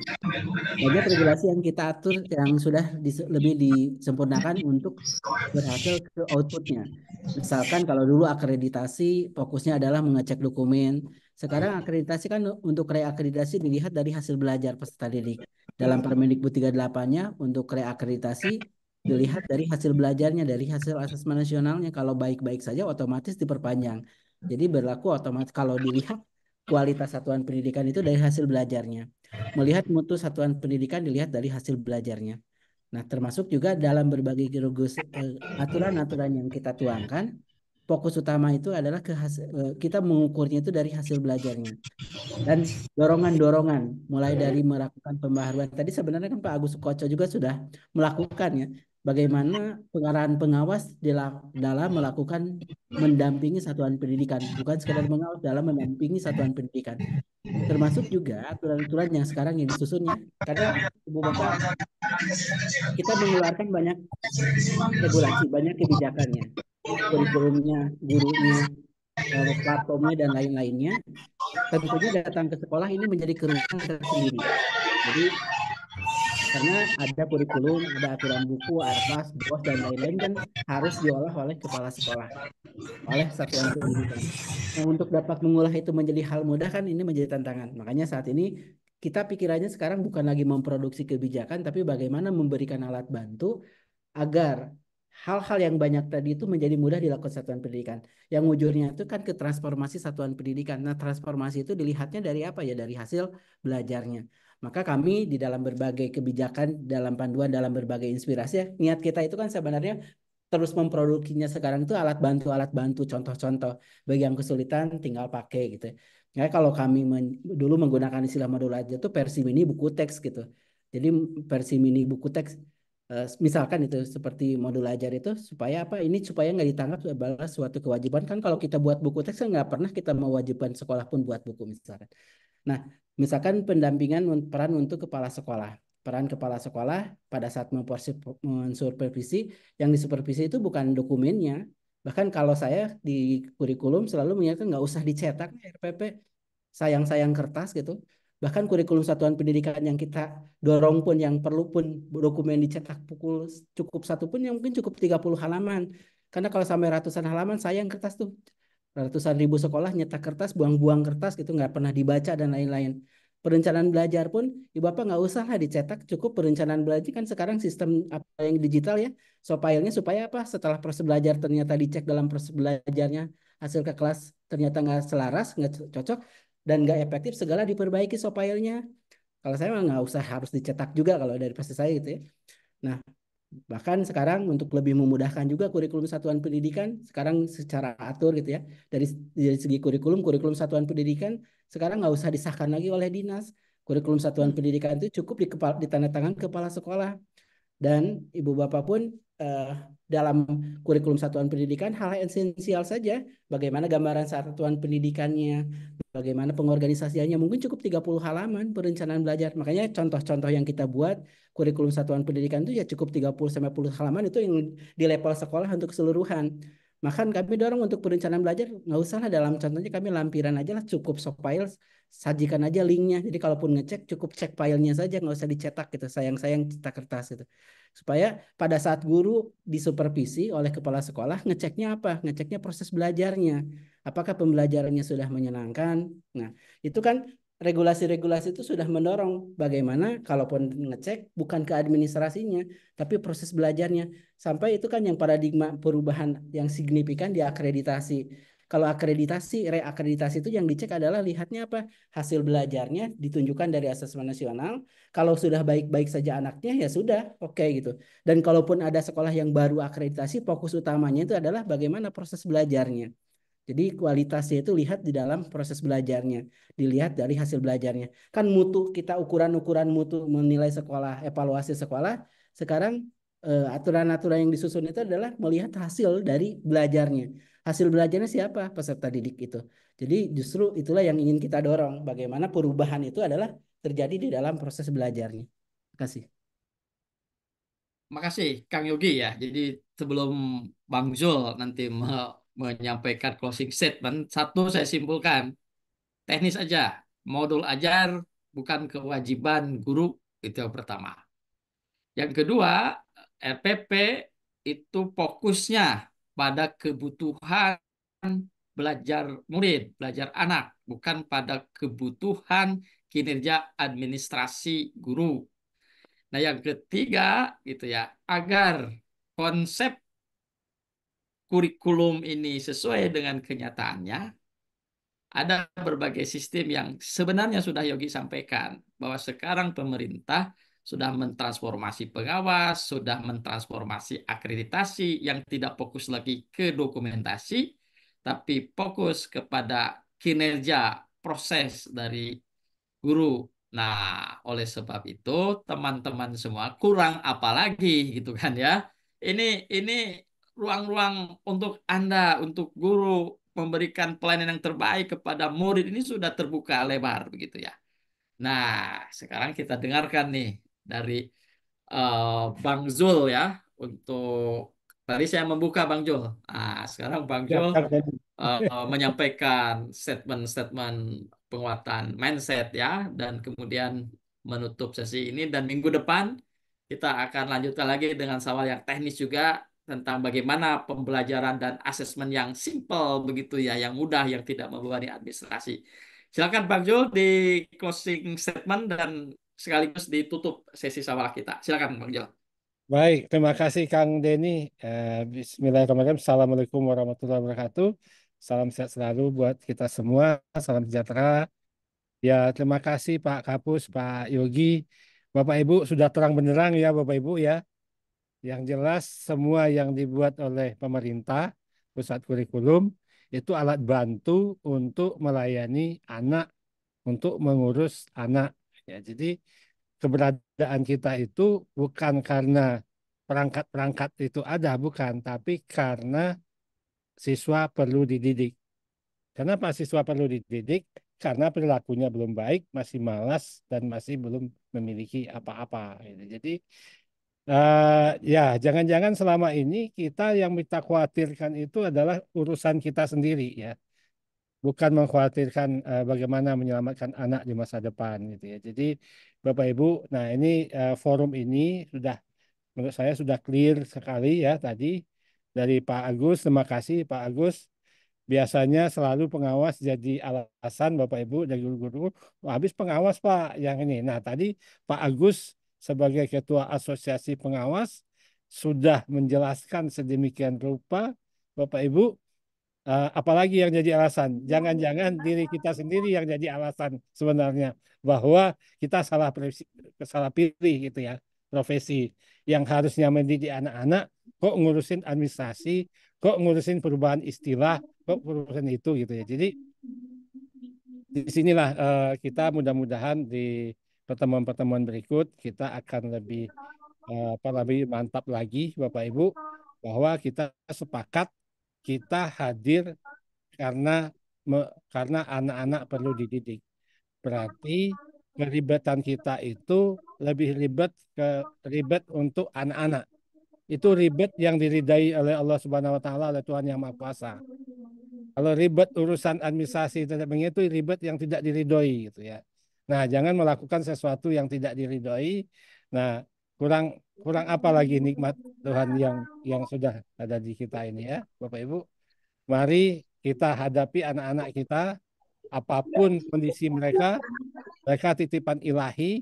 Banyak regulasi yang kita atur yang sudah lebih disempurnakan untuk berhasil ke outputnya. Misalkan kalau dulu akreditasi fokusnya adalah mengecek dokumen. Sekarang akreditasi kan untuk reakreditasi dilihat dari hasil belajar peserta didik. Dalam Permendikbud 38-nya untuk reakreditasi dilihat dari hasil belajarnya, dari hasil asesmen nasionalnya. Kalau baik-baik saja otomatis diperpanjang. Jadi berlaku otomatis kalau dilihat kualitas satuan pendidikan itu dari hasil belajarnya. Melihat mutu satuan pendidikan dilihat dari hasil belajarnya. Nah, termasuk juga dalam berbagai aturan-aturan yang kita tuangkan, fokus utama itu adalah kita mengukurnya itu dari hasil belajarnya. Dan dorongan-dorongan, mulai dari melakukan pembaharuan. Tadi sebenarnya kan Pak Agus Koco juga sudah melakukan ya, bagaimana pengarahan pengawas dalam melakukan mendampingi satuan pendidikan, bukan sekedar mengawas, dalam mendampingi satuan pendidikan. Termasuk juga aturan-aturan yang sekarang yang disusunnya. Karena Ibu Bapak, kita mengeluarkan banyak regulasi, banyak kebijakannya, kurikulumnya, gurunya, platformnya, dan lain-lainnya. Tentunya datang ke sekolah ini menjadi kerugian tersendiri. Jadi karena ada kurikulum, ada aturan buku, atlas, BOS, dan lain-lain kan harus diolah oleh kepala sekolah, oleh satuan pendidikan. Nah, untuk dapat mengolah itu menjadi hal mudah kan ini menjadi tantangan. Makanya saat ini kita pikirannya sekarang bukan lagi memproduksi kebijakan, tapi bagaimana memberikan alat bantu agar hal-hal yang banyak tadi itu menjadi mudah dilakukan satuan pendidikan. Yang ujungnya itu kan ke transformasi satuan pendidikan. Nah, transformasi itu dilihatnya dari apa ya? Dari hasil belajarnya. Maka kami di dalam berbagai kebijakan, dalam panduan, dalam berbagai inspirasi, ya, niat kita itu kan sebenarnya terus memproduksinya sekarang itu alat bantu, contoh-contoh. Bagi yang kesulitan tinggal pakai gitu. Ya, kalau kami dulu menggunakan istilah modul aja itu versi mini buku teks gitu. Jadi versi mini buku teks misalkan itu seperti modul ajar itu supaya apa ini supaya nggak ditangkap sebagai suatu kewajiban kan kalau kita buat buku teks kan nggak pernah kita mewajibkan sekolah pun buat buku misalkan. Nah, misalkan pendampingan peran untuk kepala sekolah. Peran kepala sekolah pada saat mensupervisi, yang disupervisi itu bukan dokumennya. Bahkan kalau saya di kurikulum selalu mengingatkan nggak usah dicetak RPP, sayang-sayang kertas gitu. Bahkan kurikulum satuan pendidikan yang kita dorong pun, yang perlu pun dokumen dicetak cukup satu pun yang mungkin cukup 30 halaman. Karena kalau sampai ratusan halaman sayang kertas tuh. Ratusan ribu sekolah nyetak kertas, buang-buang kertas gitu, nggak pernah dibaca dan lain-lain. Perencanaan belajar pun, Ibu Bapak nggak usah lah dicetak, cukup perencanaan belajar kan sekarang sistem apa yang digital ya, so filenya supaya apa, setelah proses belajar ternyata dicek dalam proses belajarnya, hasil ke kelas ternyata nggak selaras, nggak cocok, dan nggak efektif, segala diperbaiki so filenya. Kalau saya mah nggak usah harus dicetak juga kalau dari proses saya gitu ya. Nah, bahkan sekarang untuk lebih memudahkan juga kurikulum satuan pendidikan sekarang secara atur gitu ya. Dari segi kurikulum satuan pendidikan sekarang nggak usah disahkan lagi oleh dinas. Kurikulum satuan pendidikan itu cukup ditandatangan kepala sekolah. Dan Ibu Bapak pun eh, dalam kurikulum satuan pendidikan hal esensial saja. Bagaimana gambaran satuan pendidikannya, bagaimana pengorganisasiannya, mungkin cukup 30 halaman perencanaan belajar. Makanya contoh-contoh yang kita buat kurikulum satuan pendidikan itu ya cukup 30-40 halaman itu yang di level sekolah untuk keseluruhan. Bahkan kami dorong untuk perencanaan belajar, nggak usah lah dalam contohnya kami lampiran aja lah, cukup soft file, sajikan aja linknya. Jadi kalaupun ngecek cukup cek filenya saja, nggak usah dicetak gitu. Sayang-sayang cetak kertas gitu. Supaya pada saat guru disupervisi oleh kepala sekolah, ngeceknya apa? Ngeceknya proses belajarnya. Apakah pembelajarannya sudah menyenangkan? Nah, itu kan regulasi-regulasi itu sudah mendorong bagaimana kalaupun ngecek bukan ke administrasinya, tapi proses belajarnya. Sampai itu kan yang paradigma perubahan yang signifikan di akreditasi. Kalau akreditasi, reakreditasi itu yang dicek adalah lihatnya apa? Hasil belajarnya ditunjukkan dari asesmen nasional. Kalau sudah baik-baik saja anaknya ya sudah, oke gitu. Dan kalaupun ada sekolah yang baru akreditasi, fokus utamanya itu adalah bagaimana proses belajarnya. Jadi kualitasnya itu lihat di dalam proses belajarnya, dilihat dari hasil belajarnya. Kan mutu kita ukuran-ukuran mutu menilai sekolah, evaluasi sekolah. Sekarang aturan-aturan yang disusun itu adalah melihat hasil dari belajarnya. Hasil belajarnya siapa? Peserta didik itu. Jadi justru itulah yang ingin kita dorong. Bagaimana perubahan itu adalah terjadi di dalam proses belajarnya. Terima kasih. makasih Kang Yogi ya. Jadi sebelum Bang Zul nanti menyampaikan closing statement, satu saya simpulkan, teknis aja. Modul ajar bukan kewajiban guru, itu yang pertama. Yang kedua, RPP itu fokusnya pada kebutuhan belajar murid, belajar anak, bukan pada kebutuhan kinerja administrasi guru. Nah, yang ketiga gitu ya, agar konsep kurikulum ini sesuai dengan kenyataannya, ada berbagai sistem yang sebenarnya sudah Yogi sampaikan bahwa sekarang pemerintah sudah mentransformasi pengawas, sudah mentransformasi akreditasi yang tidak fokus lagi ke dokumentasi, tapi fokus kepada kinerja proses dari guru. Nah, oleh sebab itu teman-teman semua kurang apa lagi gitu kan ya. Ini ruang-ruang untuk Anda, untuk guru memberikan pelayanan yang terbaik kepada murid ini sudah terbuka lebar begitu ya. Nah, sekarang kita dengarkan nih dari Bang Zul ya untuk tadi saya membuka Bang Zul. Nah, sekarang Bang Ya, Zul Kang Denny. menyampaikan statement-statement penguatan mindset ya dan kemudian menutup sesi ini dan minggu depan kita akan lanjutkan lagi dengan soal yang teknis juga tentang bagaimana pembelajaran dan asesmen yang simple begitu ya, yang mudah, yang tidak membebani administrasi. Silakan Bang Jul di closing statement dan sekaligus ditutup sesi sawal kita. Silakan Bang Jul. Baik, terima kasih Kang Denny. Bismillahirrahmanirrahim. Assalamualaikum warahmatullahi wabarakatuh. Salam sehat selalu buat kita semua. Salam sejahtera. Ya, terima kasih Pak Kapus, Pak Yogi. Bapak Ibu sudah terang benderang ya Bapak Ibu ya. Yang jelas semua yang dibuat oleh pemerintah, pusat kurikulum, itu alat bantu untuk melayani anak, untuk mengurus anak. Ya, jadi keberadaan kita itu bukan karena perangkat-perangkat itu ada, bukan, tapi karena siswa perlu dididik. Kenapa siswa perlu dididik? Karena perilakunya belum baik, masih malas, dan masih belum memiliki apa-apa. Gitu. Jadi, ya jangan-jangan selama ini kita yang kita khawatirkan itu adalah urusan kita sendiri, ya. Bukan mengkhawatirkan bagaimana menyelamatkan anak di masa depan, gitu ya. Jadi, Bapak Ibu, nah ini forum ini sudah menurut saya sudah clear sekali ya tadi dari Pak Agus. Terima kasih Pak Agus. Biasanya selalu pengawas jadi alasan Bapak Ibu dan guru-guru. "Oh, habis pengawas Pak yang ini." Nah tadi Pak Agus sebagai Ketua Asosiasi Pengawas sudah menjelaskan sedemikian rupa Bapak Ibu. Apalagi yang jadi alasan? Jangan-jangan diri kita sendiri yang jadi alasan sebenarnya bahwa kita salah pilih gitu ya profesi yang harusnya mendidik anak-anak kok ngurusin administrasi, kok ngurusin perubahan istilah, kok ngurusin itu gitu ya. Jadi di sinilah kita mudah-mudahan di pertemuan-pertemuan berikut kita akan lebih mantap lagi Bapak Ibu bahwa kita sepakat kita hadir karena karena anak-anak perlu dididik. Berarti keribetan kita itu lebih ribet untuk anak-anak. Itu ribet yang diridai oleh Allah Subhanahu wa taala, oleh Tuhan Yang Maha Kuasa. Kalau ribet urusan administrasi tidak begitu, ribet yang tidak diridhoi gitu ya. Nah, jangan melakukan sesuatu yang tidak diridhoi. Nah, kurang kurang apa lagi nikmat Tuhan yang sudah ada di kita ini ya, Bapak Ibu. Mari kita hadapi anak-anak kita, apapun kondisi mereka, mereka titipan ilahi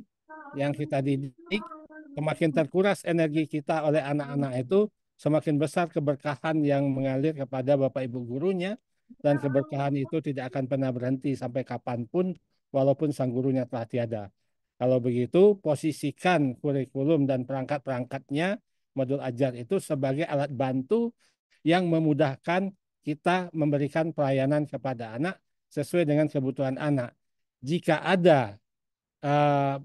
yang kita didik. Semakin terkuras energi kita oleh anak-anak itu, semakin besar keberkahan yang mengalir kepada Bapak Ibu gurunya, dan keberkahan itu tidak akan pernah berhenti sampai kapanpun, walaupun sang gurunya telah tiada. Kalau begitu, posisikan kurikulum dan perangkat-perangkatnya, modul ajar itu sebagai alat bantu yang memudahkan kita memberikan pelayanan kepada anak sesuai dengan kebutuhan anak. Jika ada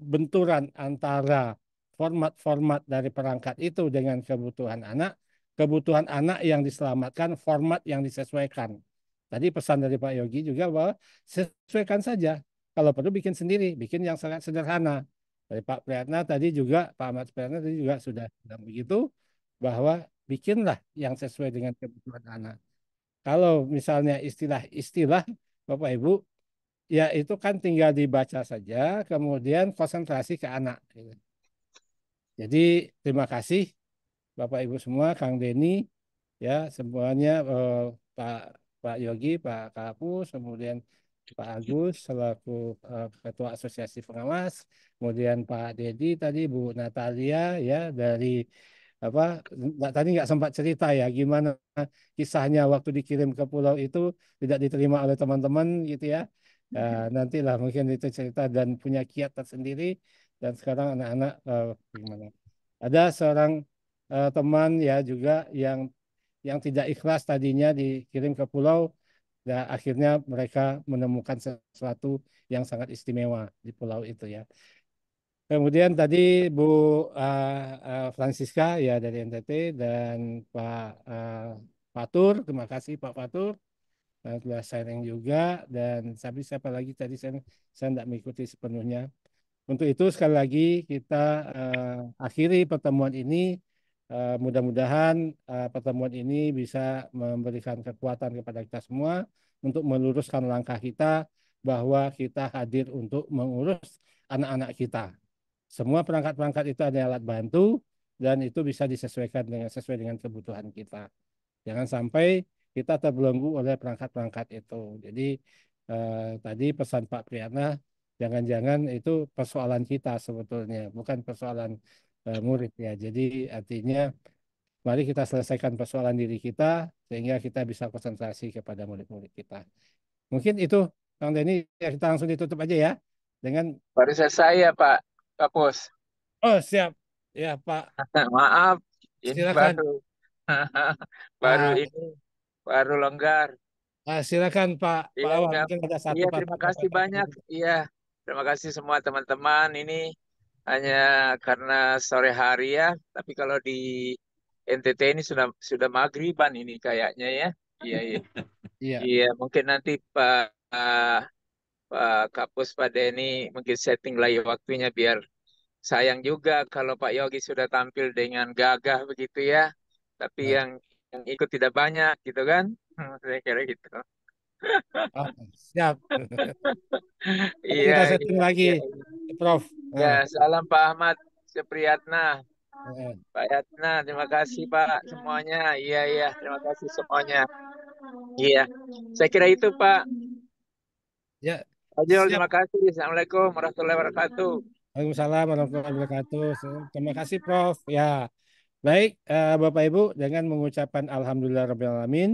benturan antara format-format dari perangkat itu dengan kebutuhan anak yang diselamatkan, format yang disesuaikan. Tadi pesan dari Pak Yogi juga bahwa sesuaikan saja. Kalau perlu bikin sendiri, bikin yang sangat sederhana. Dari Pak Priyatna tadi juga, Pak Ahmad Priyatna tadi juga sudah bilang begitu, bahwa bikinlah yang sesuai dengan kebutuhan anak. Kalau misalnya istilah-istilah Bapak Ibu, ya itu kan tinggal dibaca saja, kemudian konsentrasi ke anak, gitu. Jadi terima kasih Bapak Ibu semua, Kang Denny, ya semuanya, Pak Pak Yogi, Pak Kapus, kemudian Pak Agus selaku Ketua Asosiasi Pengawas, kemudian Pak Dedi tadi, Bu Natalia ya dari apa tadi nggak sempat cerita ya gimana kisahnya waktu dikirim ke pulau itu tidak diterima oleh teman-teman gitu ya. Nantilah mungkin itu cerita dan punya kiat tersendiri dan sekarang anak-anak gimana. Ada seorang teman ya juga yang tidak ikhlas tadinya dikirim ke pulau, dan akhirnya mereka menemukan sesuatu yang sangat istimewa di pulau itu ya. Kemudian tadi Bu Francisca ya dari NTT dan Pak Fatur, terima kasih Pak Fatur telah sharing juga dan tapi siapa lagi tadi saya tidak mengikuti sepenuhnya. Untuk itu sekali lagi kita akhiri pertemuan ini. Mudah-mudahan pertemuan ini bisa memberikan kekuatan kepada kita semua untuk meluruskan langkah kita bahwa kita hadir untuk mengurus anak-anak kita. Semua perangkat-perangkat itu adalah alat bantu dan itu bisa disesuaikan sesuai dengan kebutuhan kita. Jangan sampai kita terbelenggu oleh perangkat-perangkat itu. Jadi tadi pesan Pak Priyatna, jangan-jangan itu persoalan kita sebetulnya, bukan persoalan murid ya. Jadi artinya mari kita selesaikan persoalan diri kita sehingga kita bisa konsentrasi kepada murid-murid kita. Mungkin itu Kang Denny, ya kita langsung ditutup aja ya dengan Baru selesai ya Pak Kapus. oh siap ya Pak, Maaf, ini silakan baru Pak. ini baru longgar. Silakan Pak Iya, Awam, enggak. mungkin ada satu Iya, Pak. terima kasih banyak. Iya, terima kasih semua teman-teman. Ini hanya karena sore hari ya, tapi kalau di NTT ini sudah maghriban ini kayaknya ya. Iya, iya. Iya. Iya, mungkin nanti Pak Kapus, Pak Denny mungkin setting lagi waktunya biar sayang juga kalau Pak Yogi sudah tampil dengan gagah begitu ya, tapi yang ikut tidak banyak gitu kan. Saya kira gitu. Oh, siap. Nanti Iya, kita setting iya, lagi, iya. Prof. Ya, salam Pak Ahmad Supriyatna. Eh, Pak Yatna, terima kasih Pak semuanya. Iya, iya, terima kasih semuanya. Iya, saya kira itu Pak. Ya, Pak Jol, siap. terima kasih. Assalamualaikum warahmatullahi wabarakatuh. Waalaikumsalam warahmatullahi wabarakatuh. Terima kasih, Prof. Ya, baik, Bapak Ibu, dengan mengucapkan Alhamdulillah Rabbil Alamin,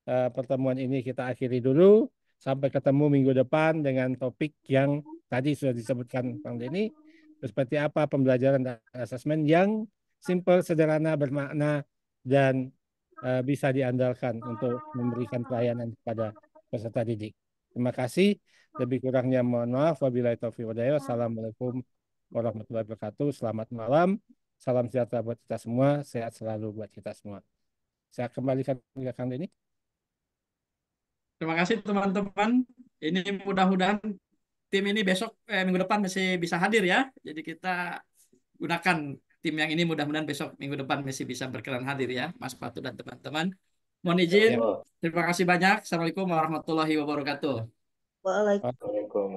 pertemuan ini kita akhiri dulu. Sampai ketemu minggu depan dengan topik yang tadi sudah disebutkan Bang Denny. Seperti apa pembelajaran dan asesmen yang simple, sederhana, bermakna, dan bisa diandalkan untuk memberikan pelayanan kepada peserta didik. Terima kasih. Lebih kurangnya mohon maaf. Wabillahi taufiq wal hidayah. Assalamualaikum warahmatullahi wabarakatuh. Selamat malam. Salam sejahtera buat kita semua. Sehat selalu buat kita semua. Saya kembalikan ke Kang Denny. Terima kasih teman-teman. Ini mudah-mudahan tim ini besok minggu depan masih bisa hadir ya. Jadi kita gunakan tim yang ini mudah-mudahan besok minggu depan masih bisa berkenan hadir ya, Mas Patu dan teman-teman. Mohon izin. Terima kasih banyak. Assalamualaikum warahmatullahi wabarakatuh. Waalaikumsalam.